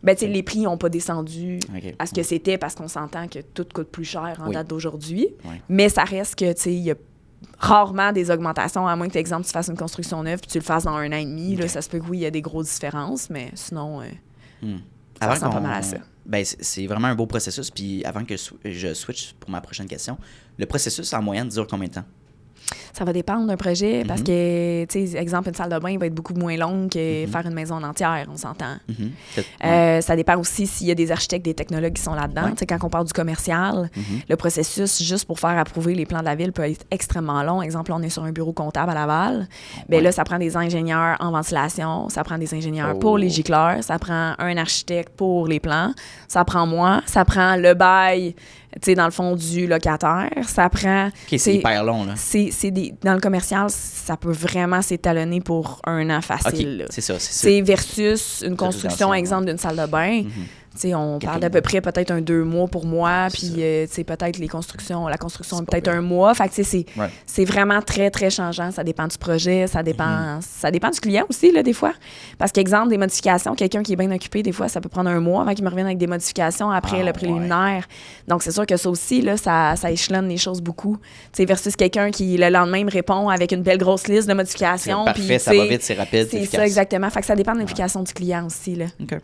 Ben, les prix n'ont pas descendu à ce que c'était parce qu'on s'entend que tout coûte plus cher en date d'aujourd'hui. Mais ça reste que, il y a rarement des augmentations, à moins que, par exemple, tu fasses une construction neuve puis tu le fasses dans 1 an et demi. Là, ça se peut que, oui, il y a des grosses différences, mais sinon... Ça ressemble pas mal à ça. Ben, c'est vraiment un beau processus. Puis avant que je switch pour ma prochaine question, le processus, en moyenne, dure combien de temps? Ça va dépendre d'un projet parce que, tu sais, exemple, une salle de bain va être beaucoup moins longue que faire une maison entière, on s'entend. Ça dépend aussi s'il y a des architectes, des technologues qui sont là-dedans. Tu sais, quand on parle du commercial, le processus, juste pour faire approuver les plans de la ville, peut être extrêmement long. Exemple, on est sur un bureau comptable à Laval. Bien là, ça prend des ingénieurs en ventilation, ça prend des ingénieurs pour les gicleurs, ça prend un architecte pour les plans, ça prend moi, ça prend le bail, tu sais, dans le fond du locataire, ça prend... OK, c'est hyper long, là. Dans le commercial, ça peut vraiment s'étalonner pour 1 an facile. Okay, c'est ça. C'est versus une construction, exemple, d'une salle de bain. On parle d'à peu près peut-être 2 mois pour moi, puis peut-être la construction est peut-être 1 mois. Fait que c'est vraiment très, très changeant. Ça dépend du projet, ça dépend du client aussi, là, des fois. Parce qu'exemple, des modifications, quelqu'un qui est bien occupé, des fois, ça peut prendre 1 mois avant qu'il me revienne avec des modifications après le préliminaire. Donc, c'est sûr que ça aussi, là, ça échelonne les choses beaucoup. Versus quelqu'un qui, le lendemain, me répond avec une belle grosse liste de modifications. Parfait, ça va vite, c'est rapide, c'est efficace. Ça, exactement. Fait que ça dépend de l'implication du client aussi, là. OK.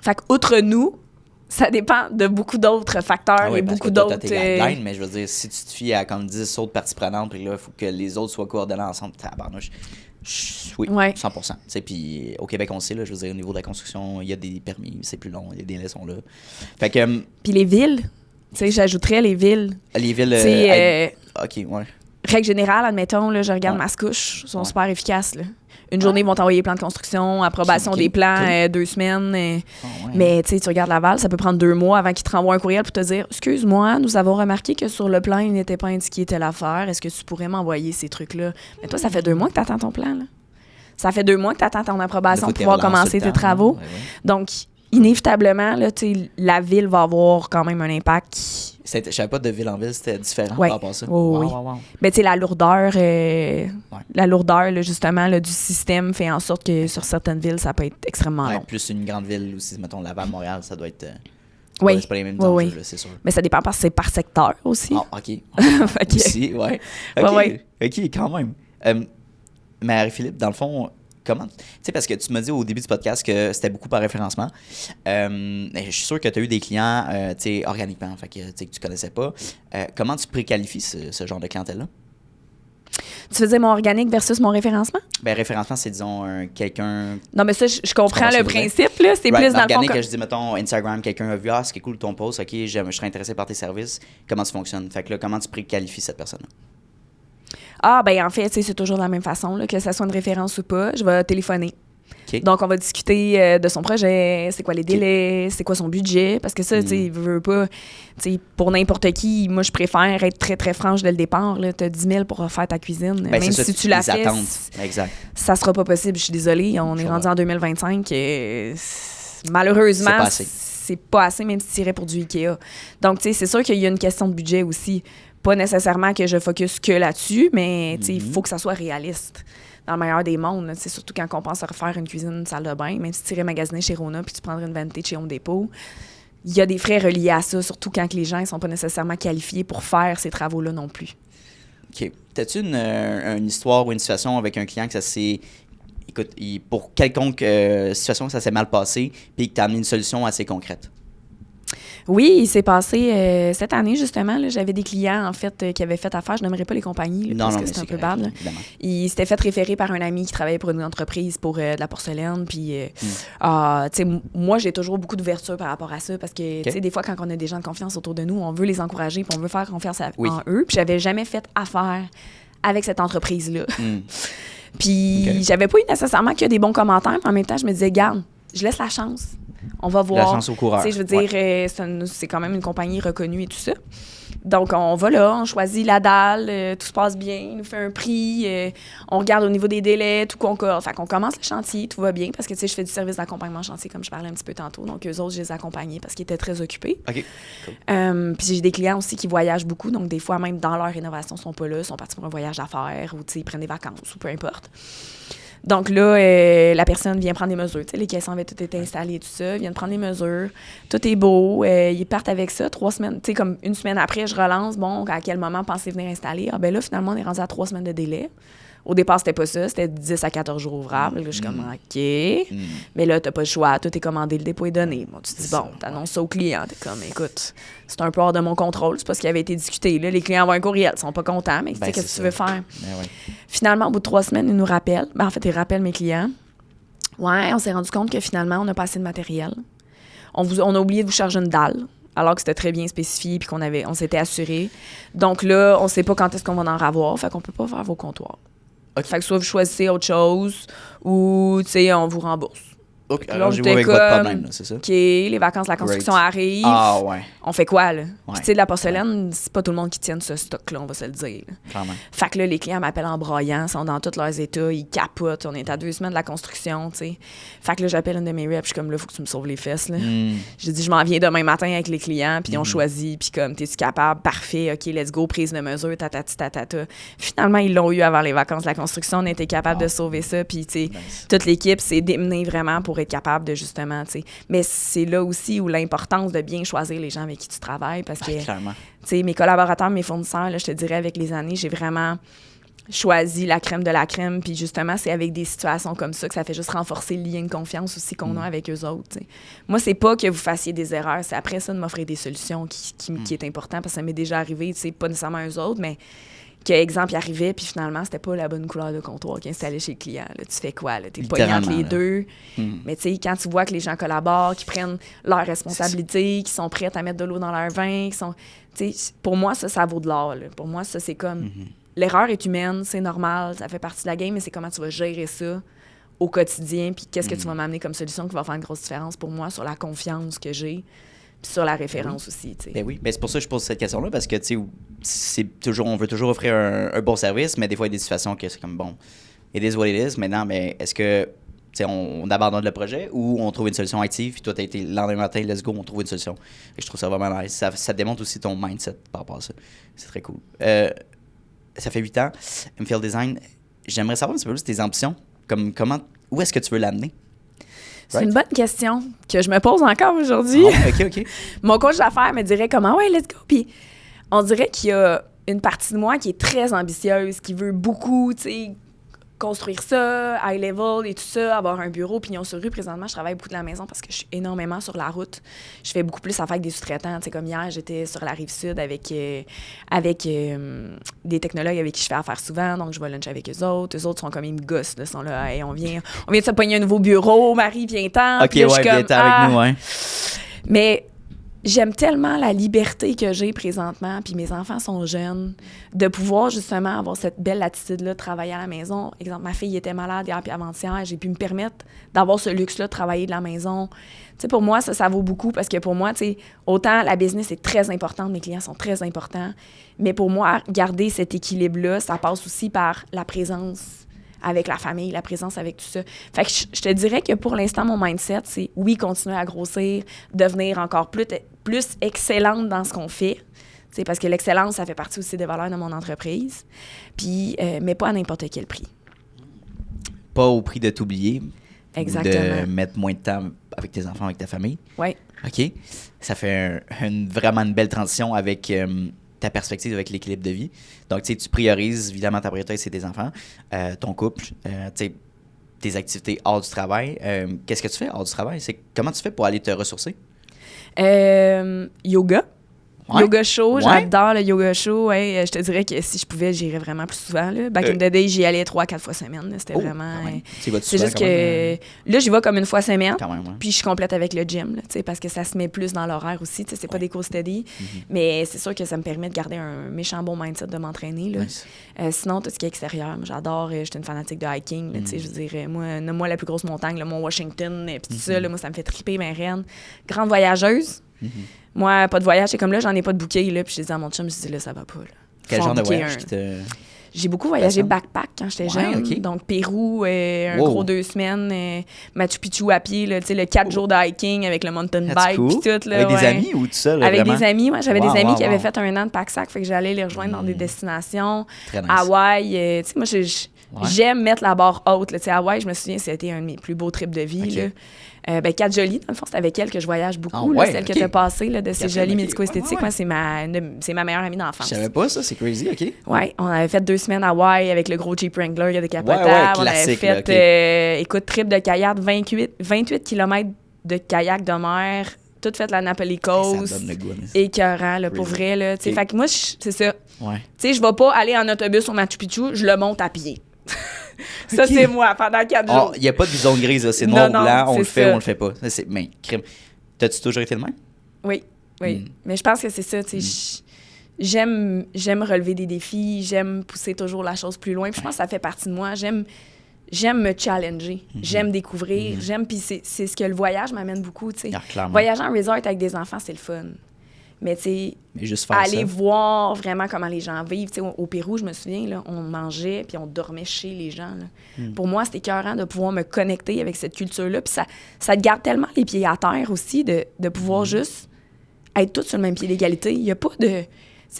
Fait qu'outre nous, ça dépend de beaucoup d'autres facteurs et beaucoup d'autres... Tu as tes guidelines, mais je veux dire, si tu te fies à comme 10 autres parties prenantes, puis là, il faut que les autres soient coordonnés ensemble, oui, 100%. Puis au Québec, on le sait, là, je veux dire, au niveau de la construction, il y a des permis, c'est plus long, les délais sont là. Fait que... Puis les villes, j'ajouterais les villes. Les villes... OK, ouais. Règle générale, admettons, là, je regarde Mascouche, ils sont super efficaces, là. Une journée, ils vont t'envoyer les plans de construction, approbation des plans, 2 semaines. Mais tu regardes Laval, ça peut prendre 2 mois avant qu'ils te renvoient un courriel pour te dire « Excuse-moi, nous avons remarqué que sur le plan, il n'était pas indiqué telle affaire. Est-ce que tu pourrais m'envoyer ces trucs-là? » Mais toi, ça fait 2 mois que tu attends ton plan. Là. Ça fait 2 mois que tu attends ton approbation pour pouvoir commencer tes travaux. Donc, inévitablement, là, la ville va avoir quand même un impact. Je ne savais pas de ville en ville, c'était différent par rapport à ça. Oui. Mais tu sais, la lourdeur, là, justement, là, du système fait en sorte que sur certaines villes, ça peut être extrêmement long. Plus une grande ville aussi, mettons Laval, Montréal, ça doit être... c'est pas les mêmes enjeux, là, c'est sûr. Mais ça dépend parce que c'est par secteur aussi. Ah, OK. Aussi, ouais. OK, quand même. Marie-Philippe, dans le fond... Comment? Tu sais, parce que tu m'as dit au début du podcast que c'était beaucoup par référencement. Je suis sûr que tu as eu des clients organiquement, fait que tu connaissais pas. Comment tu préqualifies ce genre de clientèle-là? Tu faisais mon organique versus mon référencement? Bien, référencement, c'est, disons, quelqu'un... Non, mais ça, je comprends le principe, là. C'est plus dans le fond... Organique, je dis, mettons, Instagram, quelqu'un a vu, ce qui est cool ton post, OK, je serais intéressé par tes services. Comment ça fonctionne? Fait que là, comment tu préqualifies cette personne-là? En fait, c'est toujours de la même façon, là, que ça soit une référence ou pas, je vais téléphoner. Okay. Donc, on va discuter de son projet, c'est quoi les délais, c'est quoi son budget, parce que ça, tu sais, il veut pas, tu sais, pour n'importe qui, moi, je préfère être très, très franche dès le départ, là, t'as 10 000 pour faire ta cuisine, même si tu la fais, ça sera pas possible, je suis désolée, on est rendu en 2025, malheureusement, c'est pas assez, même si tu irais pour du Ikea. Donc, tu sais, c'est sûr qu'il y a une question de budget aussi. Pas nécessairement que je focus que là-dessus, mais il faut que ça soit réaliste. Dans le meilleur des mondes, là, surtout quand on pense à refaire une cuisine, une salle de bain, même si tu irais magasiner chez Rona puis tu prendrais une vanité chez Home Depot, il y a des frais reliés à ça, surtout quand les gens ne sont pas nécessairement qualifiés pour faire ces travaux-là non plus. OK. T'as-tu une histoire ou une situation avec un client que ça s'est... Écoute, pour quelconque situation, ça s'est mal passé puis que tu as amené une solution assez concrète? Oui, il s'est passé cette année, justement. Là, j'avais des clients, en fait, qui avaient fait affaire. Je n'aimerais pas les compagnies, là, parce que c'est un peu bad. Ils s'étaient fait référer par un ami qui travaillait pour une entreprise pour de la porcelaine. Puis, tu sais, moi, j'ai toujours beaucoup d'ouverture par rapport à ça parce que, tu sais, des fois, quand on a des gens de confiance autour de nous, on veut les encourager puis on veut faire confiance en eux. Puis, j'avais jamais fait affaire avec cette entreprise-là. Puis, j'avais pas eu nécessairement que des bons commentaires. Mais en même temps, je me disais, garde, je laisse la chance. On va voir. La chance au coureur. Je veux dire, c'est quand même une compagnie reconnue et tout ça. Donc, on va là, on choisit la dalle, tout se passe bien, il nous fait un prix, on regarde au niveau des délais, tout concorde. Fait qu'on commence le chantier, tout va bien, parce que, tu sais, je fais du service d'accompagnement chantier, comme je parlais un petit peu tantôt. Donc, eux autres, je les accompagnais parce qu'ils étaient très occupés. OK, cool. Puis j'ai des clients aussi qui voyagent beaucoup, donc des fois, même dans leur rénovation, ils sont pas là, ils sont partis pour un voyage d'affaires ou, tu sais, ils prennent des vacances ou peu importe. Donc là, la personne vient prendre des mesures. Tu sais, les caissons avaient tout été installés et tout ça. Ils viennent prendre des mesures. Tout est beau. Ils partent avec ça 3 semaines. Tu sais, comme une semaine après, je relance. Bon, à quel moment pensez venir installer? Ah, ben là, finalement, on est rendu à 3 semaines de délai. Au départ, c'était pas ça. C'était 10 à 14 jours ouvrables. Là, je suis comme, OK. Mais là, t'as pas le choix. Tout est commandé, le dépôt est donné. Bon, tu te dis, bon, t'annonces ça au client. T'es comme, écoute, c'est un peu hors de mon contrôle. C'est pas ce qui avait été discuté. Là, les clients envoient un courriel. Ils sont pas contents, mais tu sais, qu'est-ce que tu veux faire? Finalement, au bout de 3 semaines, ils nous rappellent. En fait, ils rappellent mes clients. Ouais, on s'est rendu compte que finalement, on n'a pas assez de matériel. On a oublié de vous charger une dalle, alors que c'était très bien spécifié puis on s'était assuré. Donc là, on sait pas quand est-ce qu'on va en avoir. Fait qu'on peut pas faire vos comptoirs. Okay. Fait que soit vous choisissez autre chose ou, tu sais, on vous rembourse. OK, alors j'ai avec votre problème, là, c'est ça? OK, les vacances de la construction arrivent. Ah ouais. On fait quoi, là? Ouais. Puis tu sais, de la porcelaine, c'est pas tout le monde qui tienne ce stock-là, on va se le dire. Là. Clairement. Fait que là, les clients m'appellent en broyant, sont dans tous leurs états, ils capotent. On est à 2 semaines de la construction, tu sais. Fait que là, j'appelle une de mes reps, je suis comme là, faut que tu me sauves les fesses, là. J'ai dit, je m'en viens demain matin avec les clients, puis on choisit, puis comme, t'es-tu capable? Parfait, OK, let's go, prise de mesure, tatati, tatata. Finalement, ils l'ont eu avant les vacances de la construction, on était capable de sauver ça, puis tu sais, toute l'équipe s'est démenée vraiment pour être capable de justement, tu sais. Mais c'est là aussi où l'importance de bien choisir les gens avec qui tu travailles, parce que, tu sais, mes collaborateurs, mes fournisseurs, là, je te dirais, avec les années, j'ai vraiment choisi la crème de la crème, puis justement, c'est avec des situations comme ça que ça fait juste renforcer le lien de confiance aussi qu'on a avec eux autres, t'sais. Moi, c'est pas que vous fassiez des erreurs, c'est après ça de m'offrir des solutions qui est important, parce que ça m'est déjà arrivé, tu sais, pas nécessairement à eux autres, mais que, exemple, il arrivait, puis finalement, c'était pas la bonne couleur de comptoir qui installait chez le client. Là, tu fais quoi? Là? T'es pogné entre les deux. Mais tu sais, quand tu vois que les gens collaborent, qu'ils prennent leurs responsabilités, qu'ils sont prêts à mettre de l'eau dans leur vin, qu'ils sont... Tu sais, pour moi, ça vaut de l'or. Là. Pour moi, ça, c'est comme... L'erreur est humaine, c'est normal, ça fait partie de la game, mais c'est comment tu vas gérer ça au quotidien, puis qu'est-ce que tu vas m'amener comme solution qui va faire une grosse différence pour moi sur la confiance que j'ai. Sur la référence aussi, tu sais. Ben oui, ben c'est pour ça que je pose cette question-là, parce que, tu sais, on veut toujours offrir un bon service, mais des fois, il y a des situations que c'est comme, bon, it is what it is. Maintenant, mais est-ce que, tu sais, on abandonne le projet ou on trouve une solution active, puis toi, tu as été le lendemain matin, let's go, on trouve une solution. Et je trouve ça vraiment nice. Ça démontre aussi ton mindset par rapport à ça. C'est très cool. Ça fait 8 ans, MFL Design. J'aimerais savoir un petit peu plus tes ambitions. Où est-ce que tu veux l'amener? C'est une bonne question que je me pose encore aujourd'hui. OK. Mon coach d'affaires me dirait comment, ouais, let's go. Puis on dirait qu'il y a une partie de moi qui est très ambitieuse, qui veut beaucoup, tu sais, construire ça, high level et tout ça, avoir un bureau, pignon sur rue. Présentement, je travaille beaucoup de la maison parce que je suis énormément sur la route. Je fais beaucoup plus affaire avec des sous-traitants. Tu sais, comme hier, j'étais sur la Rive-Sud avec des technologues avec qui je fais affaire souvent. Donc, je vais lunch avec eux autres. Eux autres sont comme, ils me gossent. Ils sont là, hey, on vient de se pogner un nouveau bureau. Marie, viens-t'en. OK, ouais, viens-t'en avec nous, ouais. Mais j'aime tellement la liberté que j'ai présentement, puis mes enfants sont jeunes, de pouvoir justement avoir cette belle attitude-là de travailler à la maison. Exemple, ma fille était malade hier puis avant-hier, j'ai pu me permettre d'avoir ce luxe-là de travailler de la maison. Tu sais, pour moi, ça vaut beaucoup parce que pour moi, tu sais, autant la business est très importante, mes clients sont très importants, mais pour moi, garder cet équilibre-là, ça passe aussi par la présence avec la famille, la présence avec tout ça. Fait que je te dirais que pour l'instant, mon mindset, c'est oui, continuer à grossir, devenir encore plus excellente dans ce qu'on fait. T'sais, parce que l'excellence, ça fait partie aussi des valeurs de mon entreprise. Puis, mais pas à n'importe quel prix. Pas au prix de t'oublier. Exactement. De mettre moins de temps avec tes enfants, avec ta famille. Oui. OK. Ça fait vraiment une belle transition avec ta perspective avec l'équilibre de vie. Donc, tu sais, tu priorises, évidemment, ta priorité, c'est tes enfants, ton couple, tu sais, tes activités hors du travail. Qu'est-ce que tu fais hors du travail? Comment tu fais pour aller te ressourcer? Yoga. Ouais. Yoga show, Ouais. j'adore le yoga show. Ouais, je te dirais que si je pouvais, j'irais vraiment plus souvent. Là. Back in the day, j'y allais 3-4 fois semaine. Là. C'était vraiment... c'est juste que là, j'y vais comme une fois semaine. Quand même, ouais. Puis je complète avec le gym, là, parce que ça se met plus dans l'horaire aussi. C'est pas des cours steady. Mais c'est sûr que ça me permet de garder un méchant bon mindset de m'entraîner. Là. Nice. Sinon, tout ce qui est extérieur, moi, j'adore. J'étais une fanatique de hiking. Là, je veux dire, moi, la plus grosse montagne, le Mont Washington, puis tout ça, là, moi, ça me fait triper, mes reines. Grande voyageuse. Moi, pas de voyage, c'est comme là, j'en ai pas de bouquet, là, puis je dis à mon chum, je dis là, ça va pas, là. Quel genre de voyage qui te... J'ai beaucoup voyagé backpack quand j'étais jeune. Okay. Donc, Pérou, gros 2 semaines, Machu Picchu à pied, là, le 4 jours de hiking avec le mountain bike, cool. puis tout. Là, avec des amis ou tout seul? Avec vraiment? des amis, moi, j'avais des amis qui avaient fait un an de pack-sac, fait que j'allais les rejoindre dans des destinations. Très nice. Hawaï, tu sais, moi, j'aime mettre la barre haute. Là. Hawaï, je me souviens, c'était un de mes plus beaux trips de vie. Okay. Là. Kat Jolie, dans le fond, c'est avec elle que je voyage beaucoup. Là, celle que tu as passée, là, de ces jolies médico-esthétiques. Moi, c'est ma meilleure amie d'enfance. Je savais pas ça, c'est crazy, OK. Oui, on avait fait 2 semaines à Hawaï avec le gros Jeep Wrangler, il y a des capotables. Ouais, classique, on avait fait, écoute, trip de kayak, 28 km de kayak de mer, tout fait la Napoli Coast. Ça donne le goût. Écœurant, là, pour vrai. Là, Okay. Fait que moi, c'est ça. Ouais. Tu sais, je vais pas aller en autobus au Machu Picchu, je le monte à pied. Ça, c'est moi, pendant 4 jours. Il n'y a pas de zone grise, là. C'est noir ou blanc, on le fait ça. ou on le fait pas. Mais, crime. T'as-tu toujours été le même? Oui. Mais je pense que c'est ça, tu sais. J'aime relever des défis, j'aime pousser toujours la chose plus loin. Puis je pense que ça fait partie de moi. J'aime j'aime me challenger, j'aime découvrir, puis c'est ce que le voyage m'amène beaucoup, tu sais. Ah, Voyager en resort avec des enfants, c'est le fun. Mais tu sais, aller voir vraiment comment les gens vivent. Tu sais, au Pérou, je me souviens, là, on mangeait puis on dormait chez les gens. Là. Pour moi, c'était écœurant de pouvoir me connecter avec cette culture-là. Puis ça te garde tellement les pieds à terre aussi de pouvoir juste être tous sur le même pied d'égalité. Il n'y a pas de...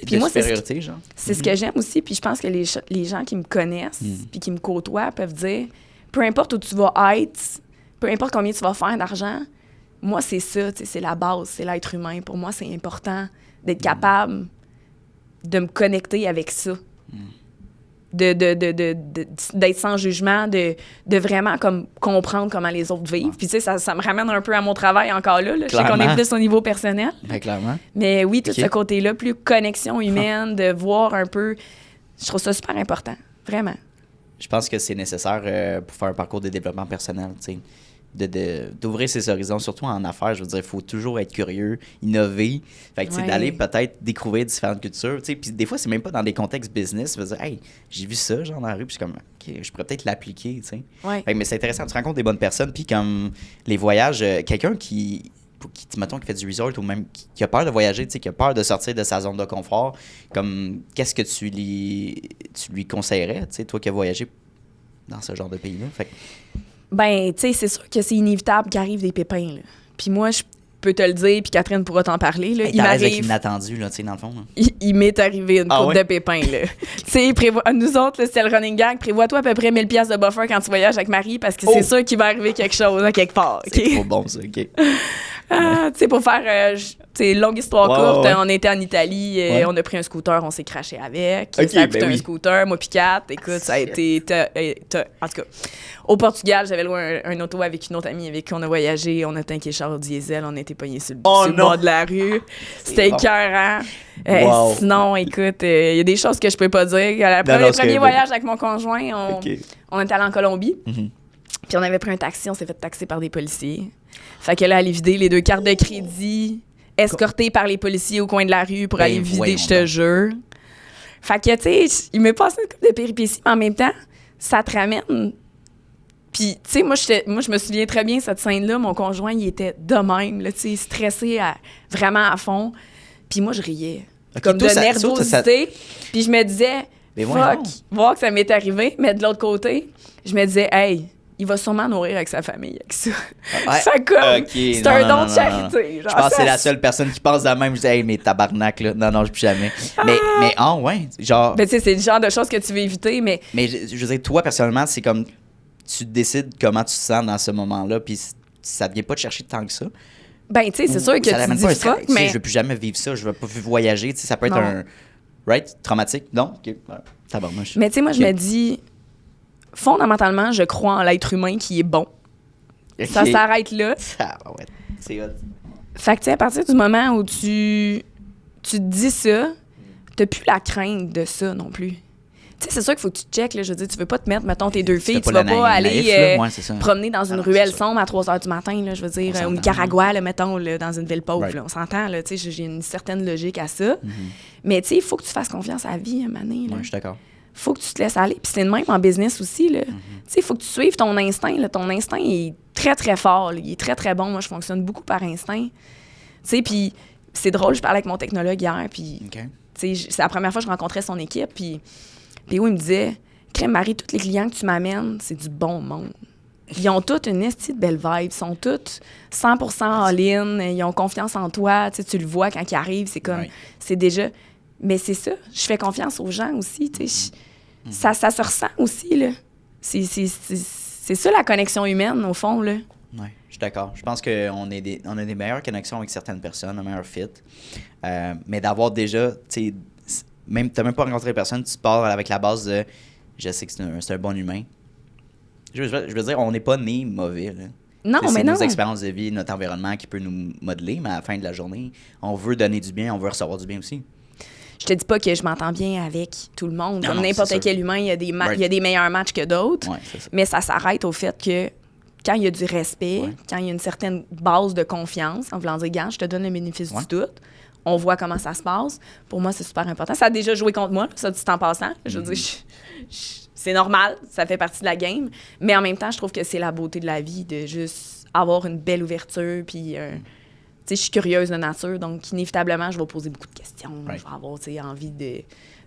Puis moi, supériorité, genre. C'est ce que j'aime aussi. Puis je pense que les gens qui me connaissent puis qui me côtoient peuvent dire, peu importe où tu vas être, peu importe combien tu vas faire d'argent, moi, c'est ça, c'est la base, c'est l'être humain. Pour moi, c'est important d'être capable de me connecter avec ça. D'être sans jugement, de vraiment comme comprendre comment les autres vivent. Puis tu sais, ça me ramène un peu à mon travail encore là. Je sais qu'on est plus au niveau personnel. Ben, clairement. Mais oui, tout ce côté-là, plus connexion humaine, de voir un peu, je trouve ça super important, vraiment. Je pense que c'est nécessaire pour faire un parcours de développement personnel, tu sais. D'ouvrir ses horizons, surtout en affaires, je veux dire, il faut toujours être curieux, innover. Fait que, tu sais, d'aller peut-être découvrir différentes cultures, tu sais, puis des fois, c'est même pas dans des contextes business, je veux dire, hey, j'ai vu ça, genre, dans la rue, puis je suis comme, OK, je pourrais peut-être l'appliquer, tu sais. Fait que, mais c'est intéressant, tu rencontres des bonnes personnes, puis comme les voyages, quelqu'un qui mettons, qui fait du resort ou même qui a peur de voyager, tu sais, qui a peur de sortir de sa zone de confort, comme, qu'est-ce que tu lui conseillerais, tu sais, toi qui as voyagé dans ce genre de pays-là? Fait que, ben, tu sais, c'est sûr que c'est inévitable qu'arrivent des pépins, là. Puis moi, je peux te le dire, puis Catherine pourra t'en parler, là. Il m'arrive... avec l'inattendu, là, tu sais, dans le fond. Il m'est arrivé une couple de pépins, là. Tu sais, nous autres, là, c'est le running gag. Prévois-toi à peu près 1000$ de buffer quand tu voyages avec Marie, parce que c'est sûr qu'il va arriver quelque chose, à quelque part. C'est trop bon, ça, OK. Tu sais, pour faire... longue histoire courte, on était en Italie, on a pris un scooter, on s'est crashé avec. Ça a coûté un scooter, moi puis Kat. Écoute, ça a été... En tout cas, au Portugal, j'avais loué un auto avec une autre amie avec qui on a voyagé. On a tanké char diesel, on était pognés sur le bord de la rue. C'était écœurant. Sinon, écoute, il y a des choses que je peux pas dire. Le premier voyage avec mon conjoint, on était allé en Colombie. Puis on avait pris un taxi, on s'est fait taxer par des policiers. Fait que là, aller vider les 2 cartes de crédit, escorté par les policiers au coin de la rue pour aller vider, je te jure. Fait que, tu sais, il m'est passé une couple de péripéties, mais en même temps, ça te ramène. Puis, tu sais, moi, je me souviens très bien, cette scène-là, mon conjoint, il était de même, là, tu sais, stressé vraiment à fond. Puis moi, je riais. Comme de nervosité. Puis je me disais, fuck, voir que ça m'est arrivé, mais de l'autre côté, je me disais, hey, il va sûrement nourrir avec sa famille avec ça. Fait comme, c'est un don de charité. Genre, je pense que c'est la seule personne qui pense de même. Je dis, hey, mais tabarnak, là. Non, je plus jamais. Mais ouais, genre... Ben, tu sais, c'est le genre de choses que tu veux éviter, mais... Mais je veux dire, toi, personnellement, c'est comme... Tu décides comment tu te sens dans ce moment-là, puis ça vient pas te chercher tant que ça. Ben, tu sais, c'est sûr que ça tu dis fuck, mais... Je veux plus jamais vivre ça, je veux pas voyager, tu sais, ça peut être un... Right? Traumatique? Non? OK. Tabarnouche. Mais tu sais, moi, je me dis... Fondamentalement, je crois en l'être humain qui est bon. Ça s'arrête là. C'est hot. Fait que, tu sais, à partir du moment où tu te dis ça, t'as plus la crainte de ça non plus. Tu sais, c'est sûr qu'il faut que tu checkes, là. Je veux dire, tu veux pas te mettre, mettons, tes 2 filles, tu vas pas aller promener dans une ruelle sombre à 3 h du matin, là, je veux dire, au Nicaragua, là, mettons, là, dans une ville pauvre. Là, on s'entend, là, tu sais, j'ai une certaine logique à ça. Mais, tu sais, il faut que tu fasses confiance à la vie, à un moment donné, là. Ouais, je suis d'accord. Faut que tu te laisses aller. Puis c'est le même en business aussi, là. Tu sais, il faut que tu suives ton instinct, là. Ton instinct est très, très fort, là. Il est très, très bon. Moi, je fonctionne beaucoup par instinct. Tu sais, puis c'est drôle, je parlais avec mon technologue hier, puis... Tu sais, c'est la première fois que je rencontrais son équipe, puis où il me disait, Crème Marie, tous les clients que tu m'amènes, c'est du bon monde. Ils ont toutes une esti de belle vibe. Ils sont tous 100% all-in. Ils ont confiance en toi. Tu sais, tu le vois quand ils arrivent. C'est comme... C'est déjà... Mais c'est ça. Je fais confiance aux gens aussi. Tu sais. Ça se ressent aussi, là. C'est ça, la connexion humaine, au fond, là. Oui, je suis d'accord. Je pense qu'on a des meilleures connexions avec certaines personnes, un meilleur fit. Mais d'avoir déjà... Tu sais, même, t'as même pas rencontré personne, tu pars avec la base de je sais que c'est un bon humain. Je veux dire, on n'est pas né mauvais, là. Non, mais c'est non. nos expériences de vie, notre environnement qui peut nous modeler, mais à la fin de la journée, on veut donner du bien, on veut recevoir du bien aussi. Je te dis pas que je m'entends bien avec tout le monde. Comme n'importe quel humain, il y a des meilleurs matchs que d'autres. Ouais, mais ça s'arrête au fait que quand il y a du respect, quand il y a une certaine base de confiance, en voulant dire, gars, je te donne le bénéfice du doute, on voit comment ça se passe. Pour moi, c'est super important. Ça a déjà joué contre moi, ça dit en passant. Je veux dire, c'est normal, ça fait partie de la game. Mais en même temps, je trouve que c'est la beauté de la vie de juste avoir une belle ouverture. Puis, tu sais, je suis curieuse de nature, donc inévitablement, je vais poser beaucoup de questions. Right. Je vais avoir, tu sais, envie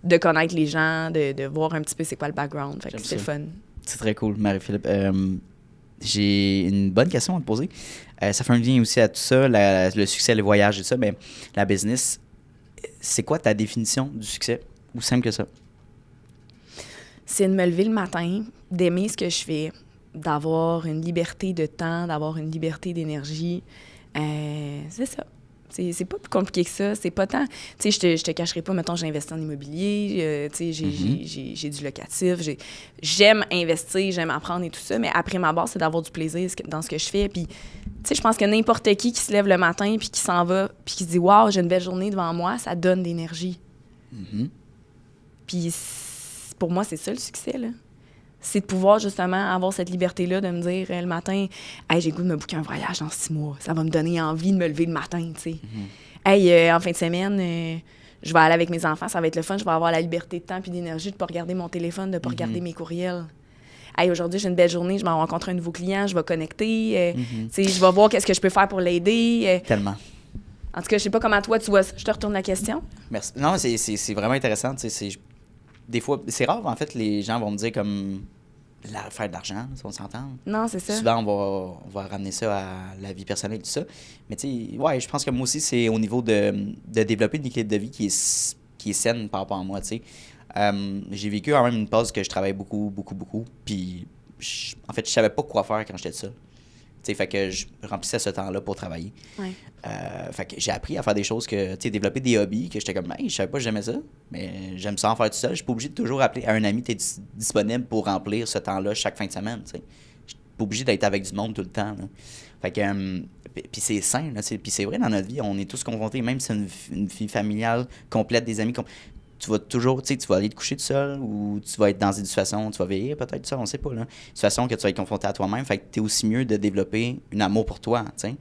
de connaître les gens, de voir un petit peu c'est quoi le background. Fait que c'est le fun. C'est très cool, Marie-Philippe. J'ai une bonne question à te poser. Ça fait un lien aussi à tout ça, le succès, le voyage et tout ça, mais la business, c'est quoi ta définition du succès? Ou simple que ça? C'est de me lever le matin, d'aimer ce que je fais, d'avoir une liberté de temps, d'avoir une liberté d'énergie. C'est ça. C'est pas plus compliqué que ça. C'est pas tant... Tu sais, je te cacherai pas, mettons, j'ai investi en immobilier, tu sais, j'ai du locatif, j'aime investir, j'aime apprendre et tout ça, mais après ma base, c'est d'avoir du plaisir dans ce que je fais. Puis, tu sais, je pense que n'importe qui se lève le matin puis qui s'en va puis qui se dit « Wow, j'ai une belle journée devant moi », ça donne de l'énergie. Puis, pour moi, c'est ça le succès, là. C'est de pouvoir, justement, avoir cette liberté-là de me dire le matin, « Hey, j'ai le goût de me booker un voyage dans 6 mois. Ça va me donner envie de me lever le matin, tu sais. Hey, en fin de semaine, je vais aller avec mes enfants, ça va être le fun. Je vais avoir la liberté de temps puis d'énergie de ne pas regarder mon téléphone, de ne pas regarder mes courriels. Hey, aujourd'hui, j'ai une belle journée, je vais rencontrer un nouveau client, je vais connecter, tu sais, je vais voir qu'est-ce que je peux faire pour l'aider. Tellement. En tout cas, je sais pas comment toi, tu vois ça. Je te retourne la question. Merci. Non, c'est vraiment intéressant. Tu sais, des fois, c'est rare, en fait, les gens vont me dire comme faire de l'argent, si on s'entend. Non, c'est ça. Souvent, on va ramener ça à la vie personnelle et tout ça. Mais tu sais, ouais, je pense que moi aussi, c'est au niveau de développer une équilibre de vie qui est saine par rapport à moi, tu sais. J'ai vécu quand même une pause que je travaillais beaucoup. Puis, en fait, je savais pas quoi faire quand j'étais seul. Tu sais, fait que je remplissais ce temps-là pour travailler. Ouais. Fait que j'ai appris à faire des choses que, tu sais, développer des hobbies que j'étais comme, hey, je savais pas que j'aimais ça, mais j'aime ça en faire tout seul. Je suis pas obligé de toujours appeler à un ami, tu es disponible pour remplir ce temps-là chaque fin de semaine, tu sais. Je suis pas obligé d'être avec du monde tout le temps, là. Fait que, puis c'est sain, là, puis c'est vrai dans notre vie, on est tous confrontés, même si c'est une vie familiale complète, des amis, tu vas toujours, tu sais, tu vas aller te coucher tout seul ou tu vas être dans une situation, tu vas veiller peut-être tout seul, on sait pas, là. Une situation que tu vas être confronté à toi-même, fait que t'es aussi mieux de développer un amour pour toi, tu sais.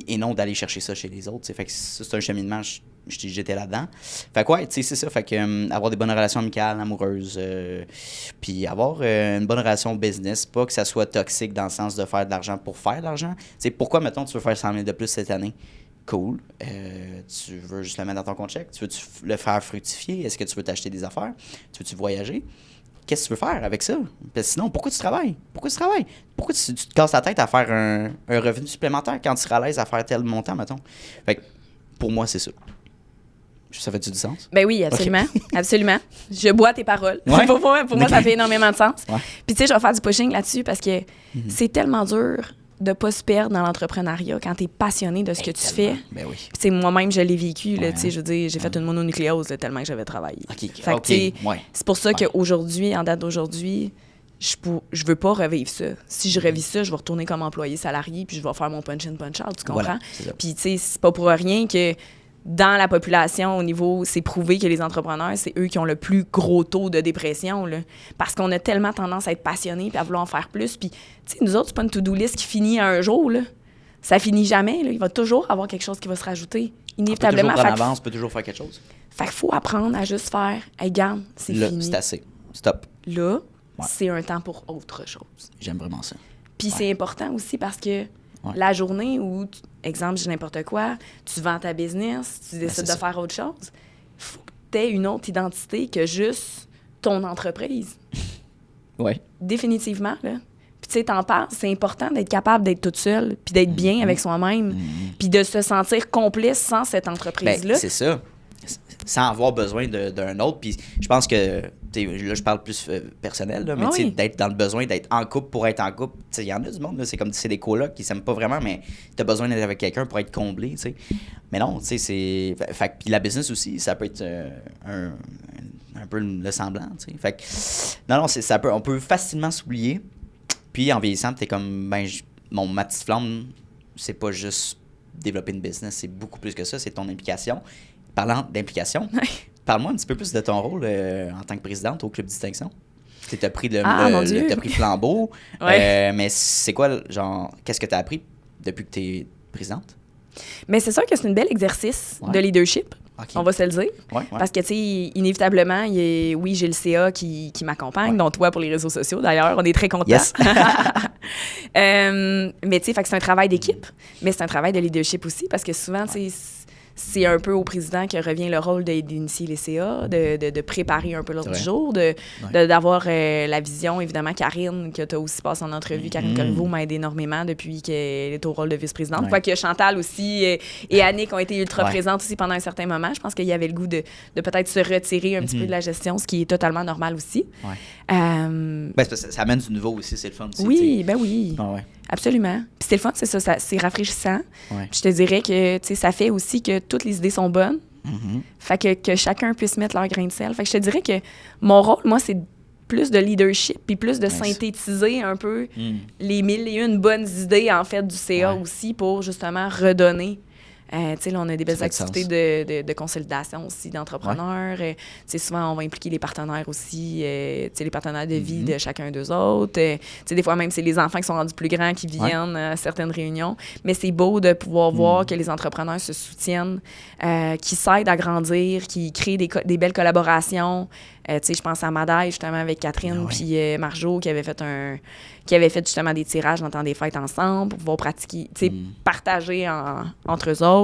Et non d'aller chercher ça chez les autres, tu sais. Fait que ça, c'est un cheminement, j'étais là-dedans. Fait que ouais, tu sais, c'est ça, fait que avoir des bonnes relations amicales, amoureuses, puis avoir une bonne relation business, pas que ça soit toxique dans le sens de faire de l'argent pour faire de l'argent. Tu sais, pourquoi, mettons, tu veux faire 100 000 de plus cette année? Cool. Tu veux juste le mettre dans ton compte chèque? Tu veux-tu le faire fructifier? Est-ce que tu veux t'acheter des affaires? Tu veux-tu voyager? Qu'est-ce que tu veux faire avec ça? Parce que sinon, pourquoi tu travailles? Pourquoi tu te casses la tête à faire un revenu supplémentaire quand tu seras à l'aise à faire tel montant, mettons? Fait que, pour moi, c'est ça. Ça fait-tu du sens? Ben oui, absolument. Okay. Absolument. Je bois tes paroles. Ouais? pour moi, ça fait énormément de sens. Ouais. Puis, tu sais, je vais faire du pushing là-dessus parce que c'est tellement dur de pas se perdre dans l'entrepreneuriat quand tu es passionné de ce que tu fais. Ben oui. Puis moi-même, je l'ai vécu. Là, je veux dire, j'ai fait une mononucléose là, tellement que j'avais travaillé. C'est pour ça qu'aujourd'hui, en date d'aujourd'hui, je veux pas revivre ça. Si je revis ça, je vais retourner comme employé salarié puis je vais faire mon punch-in, punch-out, tu comprends? Voilà, puis tu sais, c'est pas pour rien que dans la population, au niveau, c'est prouvé que les entrepreneurs, c'est eux qui ont le plus gros taux de dépression, là. Parce qu'on a tellement tendance à être passionnés puis à vouloir en faire plus. Puis, tu sais, nous autres, c'est pas une to-do list qui finit un jour, là. Ça finit jamais, là. Il va toujours avoir quelque chose qui va se rajouter. Inévitablement. On peut toujours prendre avance, peut toujours faire quelque chose. Fait qu'il faut apprendre à juste faire, hey, garde, c'est fini. C'est assez. Stop. Là, c'est un temps pour autre chose. J'aime vraiment ça. Puis c'est important aussi parce que la journée où, exemple, j'ai n'importe quoi, tu vends ta business, tu décides de faire autre chose, il faut que tu aies une autre identité que juste ton entreprise. Oui. Définitivement, là. Puis tu sais, t'en parles, c'est important d'être capable d'être toute seule, puis d'être bien avec soi-même, puis de se sentir complice sans cette entreprise-là. Ben, c'est ça. Sans avoir besoin d'un autre. Puis je pense que, là, je parle plus personnel, là, mais d'être dans le besoin d'être en couple pour être en couple. Il y en a du monde, là, c'est comme c'est des colocs qui s'aiment pas vraiment, mais tu as besoin d'être avec quelqu'un pour être comblé. T'sais. Mais non, tu sais, c'est. Puis la business aussi, ça peut être un peu le semblant. T'sais. Fait que, non, on peut facilement s'oublier. Puis en vieillissant, t'es comme, ma petite flamme, c'est pas juste développer une business, c'est beaucoup plus que ça, c'est ton implication. Parlant d'implication, parle-moi un petit peu plus de ton rôle en tant que présidente au Club Distinction. Tu as pris le flambeau, mais c'est quoi, genre, qu'est-ce que tu as appris depuis que tu es présidente? Mais c'est sûr que c'est un bel exercice de leadership. Okay. On va se le dire. Ouais. Parce que, tu sais, inévitablement, oui, j'ai le CA qui m'accompagne, dont toi pour les réseaux sociaux, d'ailleurs. On est très contents. Yes. Mais, tu sais, c'est un travail d'équipe, mais c'est un travail de leadership aussi, parce que souvent, tu sais, c'est un peu au président que revient le rôle d'initier les CA, de préparer un peu l'ordre du jour, d'avoir la vision. Évidemment, Karine, que tu as aussi passé en entrevue, Karine Corriveau m'aide énormément depuis qu'elle est au rôle de vice-présidente. Quoique Chantal aussi et Annick ont été ultra présentes aussi pendant un certain moment. Je pense qu'il y avait le goût de peut-être se retirer un petit peu de la gestion, ce qui est totalement normal aussi. Ça amène du nouveau aussi, c'est le fun aussi. Oui, ben oui. Absolument. Puis c'est le fun, c'est ça c'est rafraîchissant. Puis je te dirais que ça fait aussi que toutes les idées sont bonnes. Fait que chacun puisse mettre leur grain de sel. Fait que je te dirais que mon rôle, moi, c'est plus de leadership puis plus de synthétiser un peu les 1001 bonnes idées, en fait, du CA aussi pour justement redonner. Tu sais, là, on a des belles activités de consolidation aussi d'entrepreneurs. Tu sais, souvent, on va impliquer les partenaires aussi, tu sais, les partenaires de vie de chacun d'eux autres. Tu sais, des fois, même, c'est les enfants qui sont rendus plus grands qui viennent à certaines réunions. Mais c'est beau de pouvoir voir que les entrepreneurs se soutiennent, qui s'aident à grandir, qui créent des belles collaborations. Tu sais, je pense à Madaille, justement, avec Catherine puis Marjo, qui avait fait justement des tirages dans le temps des fêtes ensemble pour pouvoir pratiquer, tu sais, partager entre eux autres.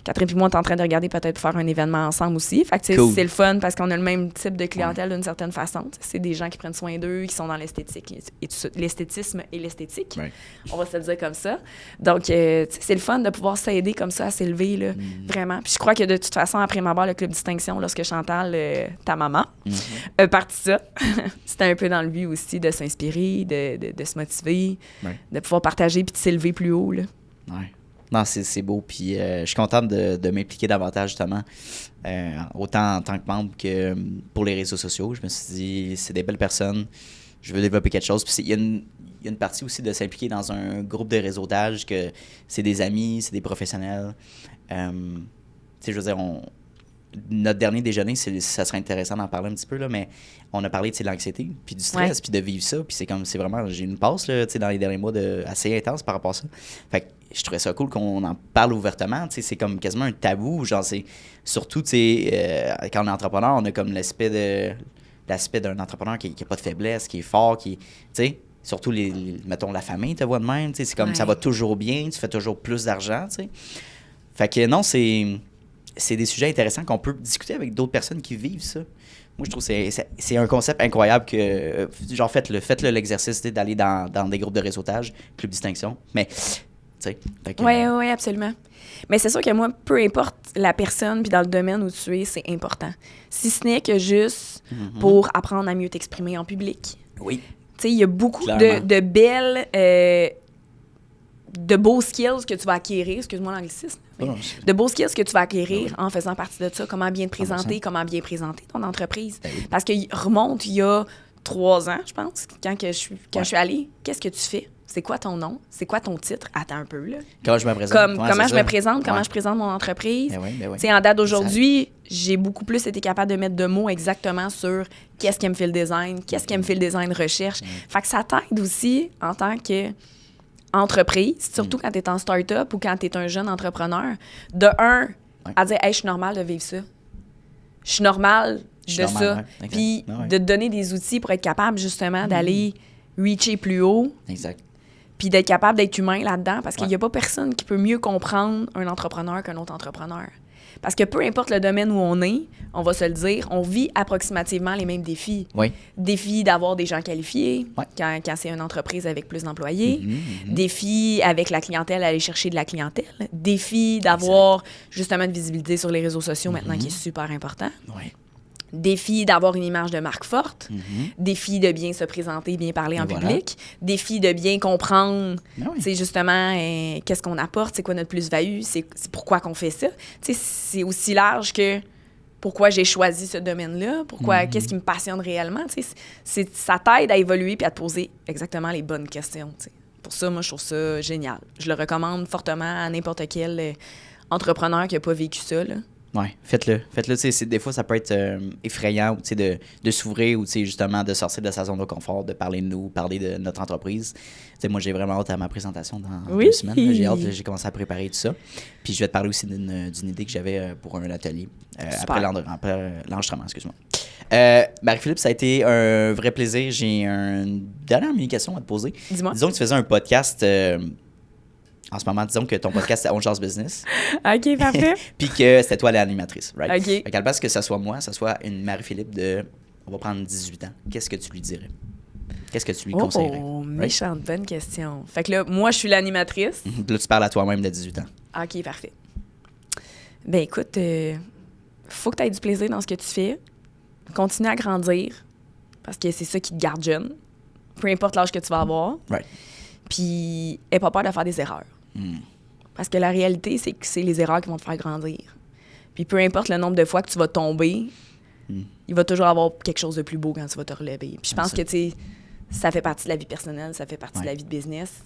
Catherine puis moi, on est en train de regarder peut-être pour faire un événement ensemble aussi. Fait que, tu sais, c'est le fun parce qu'on a le même type de clientèle d'une certaine façon. T'sais, c'est des gens qui prennent soin d'eux, qui sont dans l'esthétique et tout ça, l'esthétisme et l'esthétique. On va se le dire comme ça. Donc, c'est le fun de pouvoir s'aider comme ça à s'élever, là, vraiment. Puis je crois que de toute façon, après ma barre, le Club Distinction, lorsque Chantal, ta maman, a parti ça, c'était un peu dans le but aussi de s'inspirer, de se motiver, de pouvoir partager puis de s'élever plus haut, là. Non, c'est beau. Puis je suis contente de m'impliquer davantage, justement, autant en tant que membre que pour les réseaux sociaux. Je me suis dit, c'est des belles personnes, je veux développer quelque chose. Puis il y a une partie aussi de s'impliquer dans un groupe de réseautage, que c'est des amis, c'est des professionnels. Tu sais, je veux dire, notre dernier déjeuner, ça serait intéressant d'en parler un petit peu, là, mais on a parlé de l'anxiété, puis du stress, puis de vivre ça, puis c'est vraiment, j'ai une passe là, dans les derniers mois assez intense par rapport à ça. Fait que je trouvais ça cool qu'on en parle ouvertement, c'est comme quasiment un tabou, genre c'est surtout, quand on est entrepreneur, on a comme l'aspect d'un entrepreneur qui n'a pas de faiblesse, qui est fort, qui, tu sais, surtout mettons la famille te voit de même, c'est comme ça va toujours bien, tu fais toujours plus d'argent, tu sais. Fait que non, c'est des sujets intéressants qu'on peut discuter avec d'autres personnes qui vivent ça. Moi, je trouve que c'est un concept incroyable que, genre, faites-le l'exercice d'aller dans des groupes de réseautage, Club Distinction. Mais, tu sais. Oui, absolument. Mais c'est sûr que moi, peu importe la personne puis dans le domaine où tu es, c'est important. Si ce n'est que juste pour apprendre à mieux t'exprimer en public. Oui. Tu sais, il y a beaucoup de belles... de beaux skills que tu vas acquérir, excuse-moi l'anglicisme, de beaux skills que tu vas acquérir en faisant partie de ça, comment bien te présenter, comment bien présenter ton entreprise. Parce que remonte il y a 3 ans, je pense, quand je suis allée, qu'est-ce que tu fais? C'est quoi ton nom? C'est quoi ton titre? Attends un peu, là. Comment je me présente? Comment je me présente? Comment je présente mon entreprise? Tu sais, en date d'aujourd'hui, j'ai beaucoup plus été capable de mettre de mots exactement sur qu'est-ce qu'elle me fait le design, qu'est-ce qu'elle me fait le design recherche. Fait que ça t'aide aussi en tant que entreprise, surtout quand tu es en start-up ou quand tu es un jeune entrepreneur, à dire « Hey, je suis normal de vivre ça. Je suis normal de ça. » Puis de te donner des outils pour être capable, justement, d'aller reacher plus haut. Exact. Puis d'être capable d'être humain là-dedans, parce qu'il n'y a pas personne qui peut mieux comprendre un entrepreneur qu'un autre entrepreneur. Parce que peu importe le domaine où on est, on va se le dire, on vit approximativement les mêmes défis. Oui. Défis d'avoir des gens qualifiés, quand c'est une entreprise avec plus d'employés. Défis avec la clientèle, aller chercher de la clientèle. Défis d'avoir justement une visibilité sur les réseaux sociaux maintenant qui est super important. Oui. Défi d'avoir une image de marque forte, défi de bien se présenter, bien parler en public, défi de bien comprendre, c'est justement qu'est-ce qu'on apporte, c'est quoi notre plus-value, c'est pourquoi qu'on fait ça. T'sais, c'est aussi large que pourquoi j'ai choisi ce domaine-là, pourquoi, qu'est-ce qui me passionne réellement. Ça t'aide à évoluer puis à te poser exactement les bonnes questions. T'sais. Pour ça, moi, je trouve ça génial. Je le recommande fortement à n'importe quel entrepreneur qui n'a pas vécu ça, là. Ouais, faites-le. Faites-le. Des fois, ça peut être effrayant de s'ouvrir ou justement de sortir de sa zone de confort, de parler de nous, parler de notre entreprise. Moi, j'ai vraiment hâte à ma présentation dans 2 semaines. Là. J'ai hâte, j'ai commencé à préparer tout ça. Puis je vais te parler aussi d'une idée que j'avais pour un atelier après l'enregistrement, excuse-moi. Marie-Philippe, ça a été un vrai plaisir. J'ai une dernière mini-question à te poser. Dis-moi. Disons que tu faisais un podcast... en ce moment, disons que ton podcast, c'est On Jase Business. OK, parfait. Puis que c'était toi l'animatrice, right? OK. Fait qu'à la place que ça soit moi, ça soit une Marie-Philippe de, on va prendre 18 ans. Qu'est-ce que tu lui dirais? Qu'est-ce que tu lui conseillerais? Oh, méchante bonne question. Fait que là, moi, je suis l'animatrice. Là, tu parles à toi-même de 18 ans. OK, parfait. Ben écoute, faut que tu aies du plaisir dans ce que tu fais. Continue à grandir, parce que c'est ça qui te garde jeune, peu importe l'âge que tu vas avoir. Right. Puis, aie pas peur de faire des erreurs. Parce que la réalité, c'est que c'est les erreurs qui vont te faire grandir. Puis peu importe le nombre de fois que tu vas tomber, il va toujours avoir quelque chose de plus beau quand tu vas te relever. Puis je pense que, tu sais, ça fait partie de la vie personnelle, ça fait partie de la vie de business.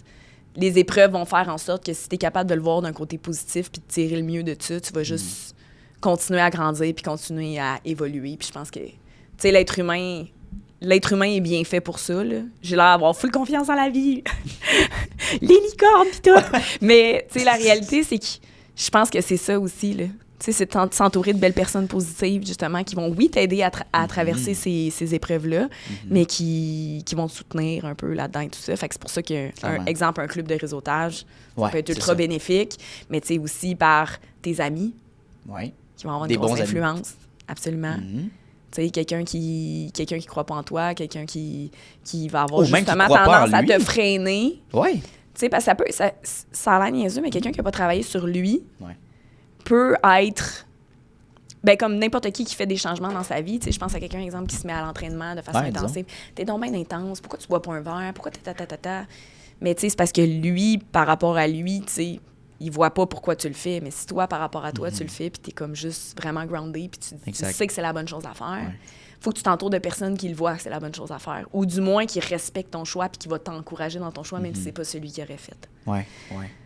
Les épreuves vont faire en sorte que si tu es capable de le voir d'un côté positif puis de tirer le mieux de ça, tu vas juste continuer à grandir puis continuer à évoluer. Puis je pense que, tu sais, l'être humain est bien fait pour ça, là. J'ai l'air d'avoir full confiance en la vie. Les licornes pis tout. Mais, tu sais, la réalité, c'est que je pense que c'est ça aussi, là. Tu sais, c'est de s'entourer de belles personnes positives, justement, qui vont, oui, t'aider à traverser ces épreuves-là, mais qui vont te soutenir un peu là-dedans et tout ça. Fait que c'est pour ça qu'un exemple, un club de réseautage, ça peut être ultra bénéfique, mais, tu sais, aussi par tes amis, qui vont avoir une grosse influence. Absolument. Tu sais, quelqu'un qui croit pas en toi, quelqu'un qui va avoir justement tendance à te freiner. Oui. Tu sais, parce que ça a l'air niaiseux, mais quelqu'un qui n'a pas travaillé sur lui peut être, ben comme n'importe qui fait des changements dans sa vie. Tu sais, je pense à quelqu'un, exemple, qui se met à l'entraînement de façon intensive. T'es donc bien intense, pourquoi tu bois pas un verre, pourquoi ta. Mais tu sais, c'est parce que lui, par rapport à lui, tu sais, il voit pas pourquoi tu le fais, mais si toi, par rapport à toi, tu le fais, puis t'es comme juste vraiment groundé, puis tu sais que c'est la bonne chose à faire, faut que tu t'entoures de personnes qui le voient que c'est la bonne chose à faire, ou du moins qui respectent ton choix puis qui va t'encourager dans ton choix, même si c'est pas celui qui aurait fait. Oui.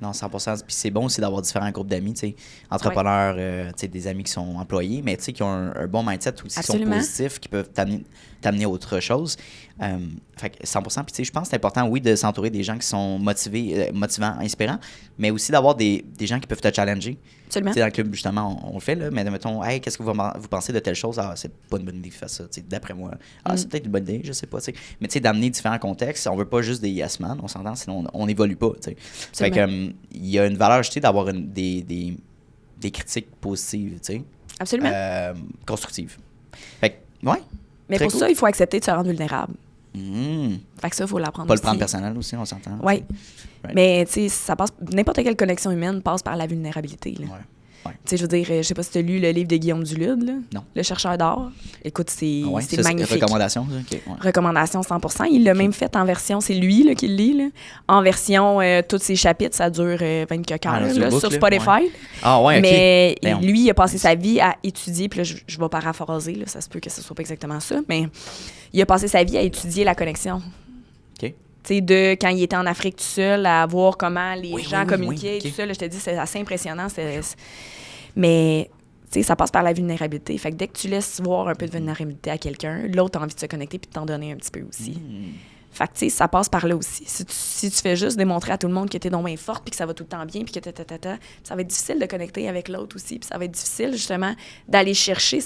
Non, 100%. Puis c'est bon aussi d'avoir différents groupes d'amis, tu sais, entrepreneurs, tu sais, des amis qui sont employés, mais tu sais, qui ont un bon mindset aussi, qui sont positifs, qui peuvent t'amener à autre chose. Fait que 100%. Puis tu sais, je pense que c'est important, oui, de s'entourer des gens qui sont motivants, inspirants, mais aussi d'avoir des gens qui peuvent te challenger. Absolument. Dans le club, justement, on le fait, là, mais mettons, hey, qu'est-ce que vous pensez de telle chose? Ah, c'est pas une bonne idée de faire ça, d'après moi. Ah, c'est peut-être une bonne idée, je sais pas. T'sais. Mais tu sais, d'amener différents contextes, on veut pas juste des yes man, on s'entend, sinon on n'évolue pas. T'sais. Fait que, il y a une valeur ajoutée d'avoir des critiques positives, tu sais. Absolument. Constructives. Fait que, ouais. Mais pour ça, il faut accepter de se rendre vulnérable. Fait que ça, il faut l'apprendre pas aussi. Le prendre personnel aussi, on s'entend. Oui. Right. Mais, tu sais, ça passe... N'importe quelle connexion humaine passe par la vulnérabilité, là. Tu sais, je veux dire, je sais pas si tu as lu le livre de Guillaume Dulude, là. Non. Le chercheur d'or. Écoute, c'est ça, magnifique. Recommandation, ça? Okay, Recommandation 100%. Il l'a même fait en version, c'est lui là, qui le lit, là. En version, tous ses chapitres, ça dure 24 heures là, sur Spotify. Ouais. Ah ouais, OK. Mais lui, il a passé sa vie à étudier, puis là, je vais paraphraser, là, ça se peut que ce soit pas exactement ça, mais il a passé sa vie à étudier la connexion. OK. Tu sais, de quand il était en Afrique tout seul, à voir comment les gens communiquaient, tout ça, là, je te dis, c'est assez impressionnant. Mais, tu sais, ça passe par la vulnérabilité. Fait que dès que tu laisses voir un peu de vulnérabilité à quelqu'un, l'autre a envie de se connecter puis de t'en donner un petit peu aussi. Fait que, tu sais, ça passe par là aussi. Si tu fais juste démontrer à tout le monde que t'es donc bien forte puis que ça va tout le temps bien puis que ça va être difficile de connecter avec l'autre aussi. Puis ça va être difficile, justement, d'aller chercher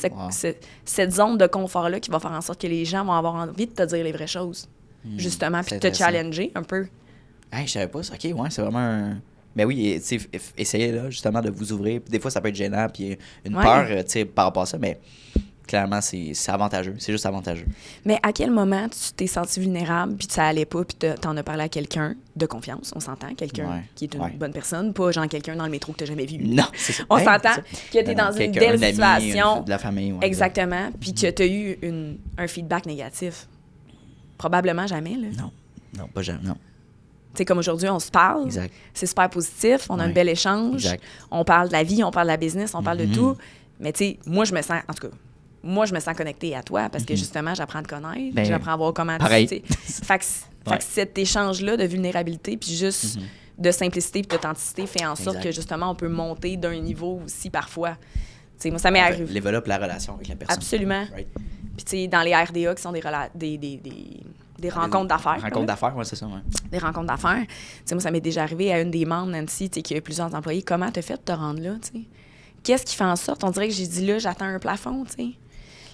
cette zone de confort-là qui va faire en sorte que les gens vont avoir envie de te dire les vraies choses. Justement, puis de te challenger un peu. Hey, je savais pas ça. OK, ouais, c'est vraiment un... Mais oui, tu sais, essayez là, justement, de vous ouvrir. Des fois, ça peut être gênant, puis une peur, tu sais, par rapport à ça, mais clairement, c'est avantageux. C'est juste avantageux. Mais à quel moment tu t'es senti vulnérable, puis ça allait pas, puis t'en as parlé à quelqu'un de confiance, on s'entend, quelqu'un qui est une bonne personne, pas genre quelqu'un dans le métro que t'as jamais vu. Non, c'est ça. On s'entend que t'es dans une belle situation. De la famille. Exactement, puis que t'as eu un feedback négatif. Probablement jamais, là. Non, pas jamais, non. Tu sais, comme aujourd'hui, on se parle. Exact. C'est super positif. On a un bel échange. Exact. On parle de la vie, on parle de la business, on parle de tout. Mais tu sais, moi, je me sens connectée à toi parce que justement, j'apprends à te connaître. J'apprends à voir comment pareil. tu sais. Fait que cet échange-là de vulnérabilité puis juste de simplicité puis d'authenticité fait en sorte que justement, on peut monter d'un niveau aussi parfois. Tu sais, moi, ça m'est arrivé. Développe la relation avec la personne. Absolument. Right. Puis, tu sais, dans les RDA, qui sont des rencontres d'affaires. Rencontres d'affaires, oui, c'est ça, ouais. Des rencontres d'affaires. Tu sais, moi, ça m'est déjà arrivé à une des membres, Nancy, tu sais, qui a plusieurs employés. Comment t'as fait de te rendre là, tu sais? Qu'est-ce qui fait en sorte? On dirait que j'ai dit là, j'atteins un plafond, tu sais.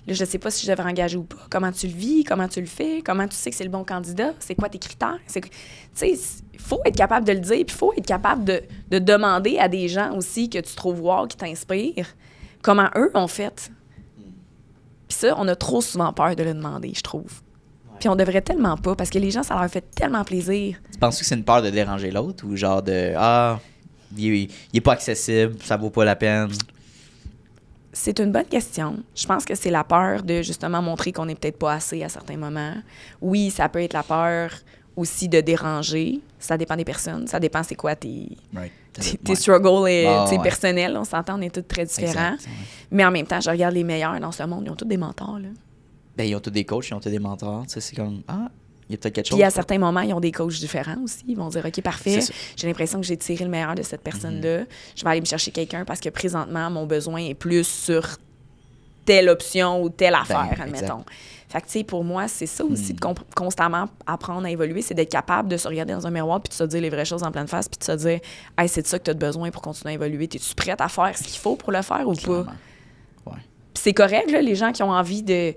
Là, je sais pas si je devrais engager ou pas. Comment tu le vis? Comment tu le fais? Comment tu sais que c'est le bon candidat? C'est quoi tes critères? Tu sais, il faut être capable de le dire, puis il faut être capable de demander à des gens aussi que tu trouves wow, qui t'inspirent, comment eux ont fait. Puis ça, on a trop souvent peur de le demander, je trouve. Ouais. Puis on devrait tellement pas, parce que les gens, ça leur fait tellement plaisir. Tu penses que c'est une peur de déranger l'autre ou genre de « Ah, il est pas accessible, ça vaut pas la peine ». C'est une bonne question. Je pense que c'est la peur de justement montrer qu'on n'est peut-être pas assez à certains moments. Oui, ça peut être la peur aussi de déranger. Ça dépend des personnes. Ça dépend c'est quoi tes struggles personnels. On s'entend, on est tous très différents. Exact, ouais. Mais en même temps, je regarde les meilleurs dans ce monde. Ils ont tous des mentors, là. Ben, ils ont tous des coachs, ils ont tous des mentors. Tu sais, c'est comme, il y a peut-être quelque chose. Puis à certains moments, ils ont des coachs différents aussi. Ils vont dire, OK, parfait, j'ai l'impression que j'ai tiré le meilleur de cette personne-là. Je vais aller me chercher quelqu'un parce que présentement, mon besoin est plus sur telle option ou telle affaire, admettons. Fait que, tu sais, pour moi, c'est ça aussi de constamment apprendre à évoluer, c'est d'être capable de se regarder dans un miroir puis de se dire les vraies choses en pleine face puis de se dire, hey, c'est de ça que tu as besoin pour continuer à évoluer. Es-tu prête à faire ce qu'il faut pour le faire ou pas? Ouais. Puis c'est correct, là, les gens qui ont envie de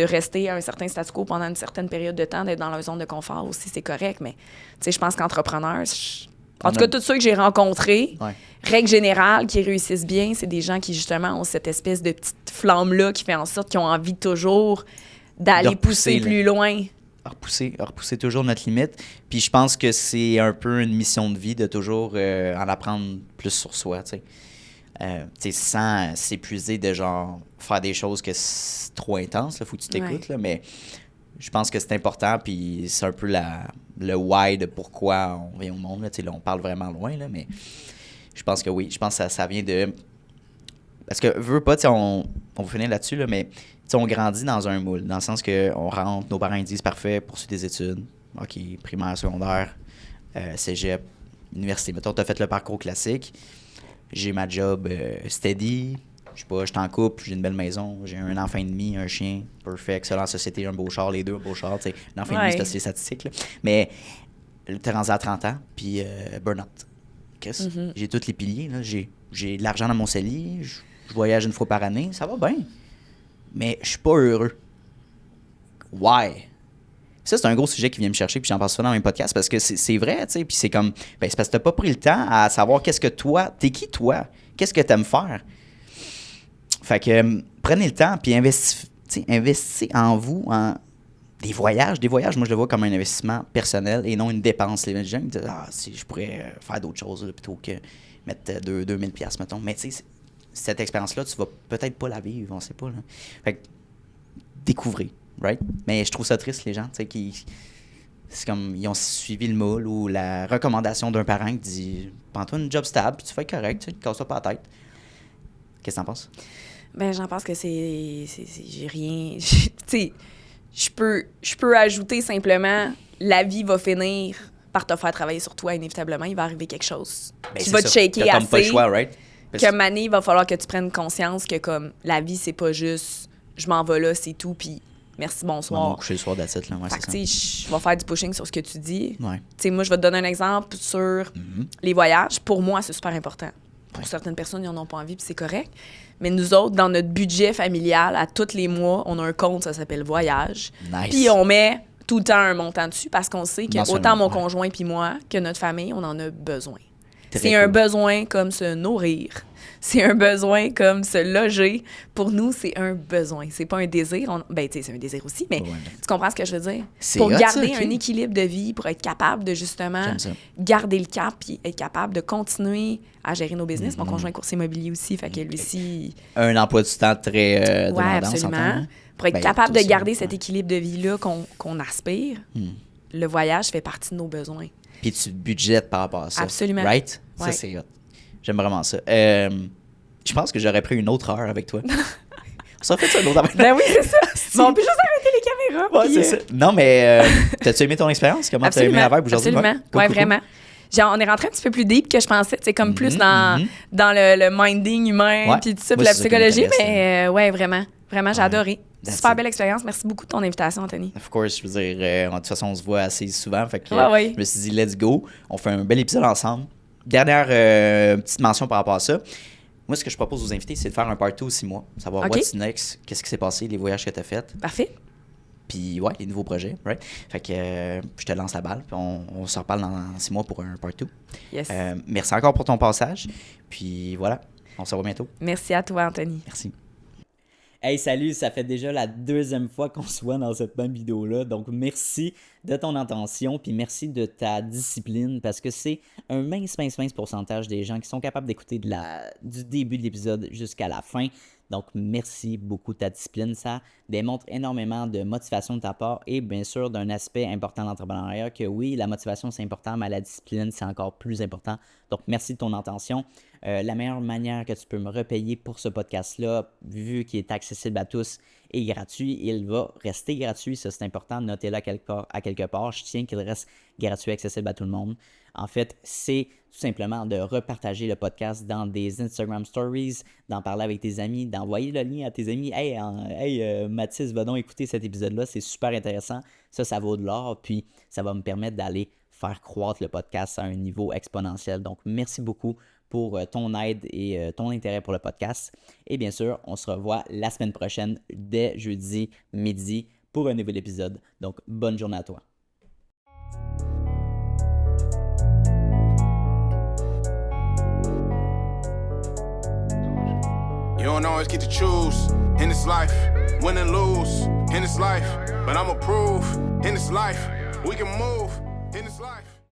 rester à un certain statu quo pendant une certaine période de temps, d'être dans leur zone de confort aussi, c'est correct. Mais, tu sais, je pense qu'entrepreneurs, en tout cas, tous ceux que j'ai rencontrés, règle générale, qui réussissent bien, c'est des gens qui, justement, ont cette espèce de petite flamme-là qui fait en sorte qu'ils ont envie toujours d'aller pousser plus loin. Repousser toujours notre limite. Puis je pense que c'est un peu une mission de vie de toujours en apprendre plus sur soi, tu sais. Sans s'épuiser de genre faire des choses que c'est trop intense, il faut que tu t'écoutes, là, mais je pense que c'est important, puis c'est un peu le why de pourquoi on vient au monde. Là, on parle vraiment loin, là, mais je pense que oui, je pense que ça vient de... Parce que, veux pas, on va finir là-dessus, là, mais on grandit dans un moule, dans le sens qu'on rentre, nos parents ils disent parfait, poursuis des études, OK, primaire, secondaire, cégep, université. Mettons, tu as fait le parcours classique. J'ai ma job steady, je sais pas, je suis en couple, j'ai une belle maison, j'ai un enfant et demi, un chien, perfect, excellent société, un beau char, les deux, un beau char, tu sais, un enfant et demi, c'est assez statistique, là. Mais t'es rendu à 30 ans, puis burn-out. J'ai tous les piliers, là, j'ai de l'argent dans mon CELI, je voyage une fois par année, ça va bien, mais je suis pas heureux. Why? Ça, c'est un gros sujet qui vient me chercher, puis j'en parle souvent dans mes podcasts, parce que c'est vrai, tu sais, puis c'est comme, ben c'est parce que t'as pas pris le temps à savoir qu'est-ce que toi, t'es qui toi? Qu'est-ce que t'aimes faire? Fait que prenez le temps, puis investissez en vous, en des voyages. Des voyages, moi, je le vois comme un investissement personnel et non une dépense. Les gens me disent, si je pourrais faire d'autres choses là, plutôt que mettre 2000$, mettons. Mais tu sais, cette expérience-là, tu vas peut-être pas la vivre, on sait pas. Là. Fait que découvrez. Right? Mais je trouve ça triste, les gens, tu sais, c'est comme, ils ont suivi le moule ou la recommandation d'un parent qui dit « Prends-toi une job stable, puis tu fais correct, tu ne te casses pas la tête. » Qu'est-ce que t'en penses? Ben, j'en pense que j'ai rien... Tu sais, je peux ajouter simplement « La vie va finir par te faire travailler sur toi, inévitablement, il va arriver quelque chose. Tu vas te shaker assez. Pas le choix, right? Que Mané, il va falloir que tu prennes conscience que comme la vie, c'est pas juste « Je m'en vais là, c'est tout, puis... » Merci, bonsoir. On va coucher le soir d'assiette, là. Ouais, fait que, je vais faire du pushing sur ce que tu dis. Ouais. Moi, je vais te donner un exemple sur les voyages. Pour moi, c'est super important. Pour certaines personnes, ils n'en ont pas envie, puis c'est correct. Mais nous autres, dans notre budget familial, à tous les mois, on a un compte, ça s'appelle Voyage. Nice. Puis on met tout le temps un montant dessus parce qu'on sait que autant mon conjoint puis moi que notre famille, on en a besoin. C'est un besoin comme se nourrir. C'est un besoin comme se loger. Pour nous, c'est un besoin. C'est pas un désir. Ben, tu sais, c'est un désir aussi, mais tu comprends ce que je veux dire? Pour garder un équilibre de vie, pour être capable de, justement, garder le cap puis être capable de continuer à gérer nos business. Mon conjoint est courtier immobilier aussi, fait que lui aussi... Un emploi du temps très demandant, absolument. Pour être capable de garder cet équilibre de vie-là qu'on aspire, le voyage fait partie de nos besoins. Puis tu budgètes par rapport à ça. Absolument. Right? Ça, c'est hot. J'aime vraiment ça. Je pense que j'aurais pris une autre heure avec toi. On s'en fait ça une autre heure. Ben oui, c'est ça. Mais on peut juste arrêter les caméras. Ouais, c'est ça. Non, mais t'as-tu aimé ton expérience? Comment t'as aimé la vibe aujourd'hui? Absolument. Oui, vraiment. on est rentré un petit peu plus deep que je pensais, tu sais, comme plus dans le minding humain, puis tout ça, puis la psychologie, mais ouais, vraiment, j'ai adoré. Super belle expérience. Merci beaucoup de ton invitation, Anthony. Of course, je veux dire, de toute façon, on se voit assez souvent, fait que je me suis dit, let's go, on fait un bel épisode ensemble. Dernière petite mention par rapport à ça. Moi, ce que je propose aux invités, c'est de faire un part 2 6 mois, savoir what's next, qu'est-ce qui s'est passé, les voyages que tu as faits. Parfait. Puis, ouais, les nouveaux projets, right? Fait que je te lance la balle, puis on se reparle dans 6 mois pour un part 2. Yes. Merci encore pour ton passage. Puis, voilà, on se revoit bientôt. Merci à toi, Anthony. Merci. Hey, salut, ça fait déjà la 2e fois qu'on se voit dans cette même vidéo-là. Donc, merci de ton attention, puis merci de ta discipline, parce que c'est un mince pourcentage des gens qui sont capables d'écouter du début de l'épisode jusqu'à la fin. Donc, merci beaucoup de ta discipline. Ça démontre énormément de motivation de ta part et bien sûr d'un aspect important de l'entrepreneuriat que oui, la motivation c'est important, mais la discipline c'est encore plus important. Donc, merci de ton attention. La meilleure manière que tu peux me repayer pour ce podcast-là, vu qu'il est accessible à tous et gratuit, il va rester gratuit. Ça, c'est important. Notez-le à quelque part. Je tiens qu'il reste gratuit, accessible à tout le monde. En fait, c'est tout simplement de repartager le podcast dans des Instagram Stories, d'en parler avec tes amis, d'envoyer le lien à tes amis. Hey, Mathis, va donc écouter cet épisode-là. C'est super intéressant. Ça vaut de l'or. Puis, ça va me permettre d'aller faire croître le podcast à un niveau exponentiel. Donc, merci beaucoup pour ton aide et ton intérêt pour le podcast. Et bien sûr, on se revoit la semaine prochaine dès jeudi midi pour un nouvel épisode. Donc, bonne journée à toi. You don't always get to choose in this life, win and lose in this life, but I'ma prove in this life we can move.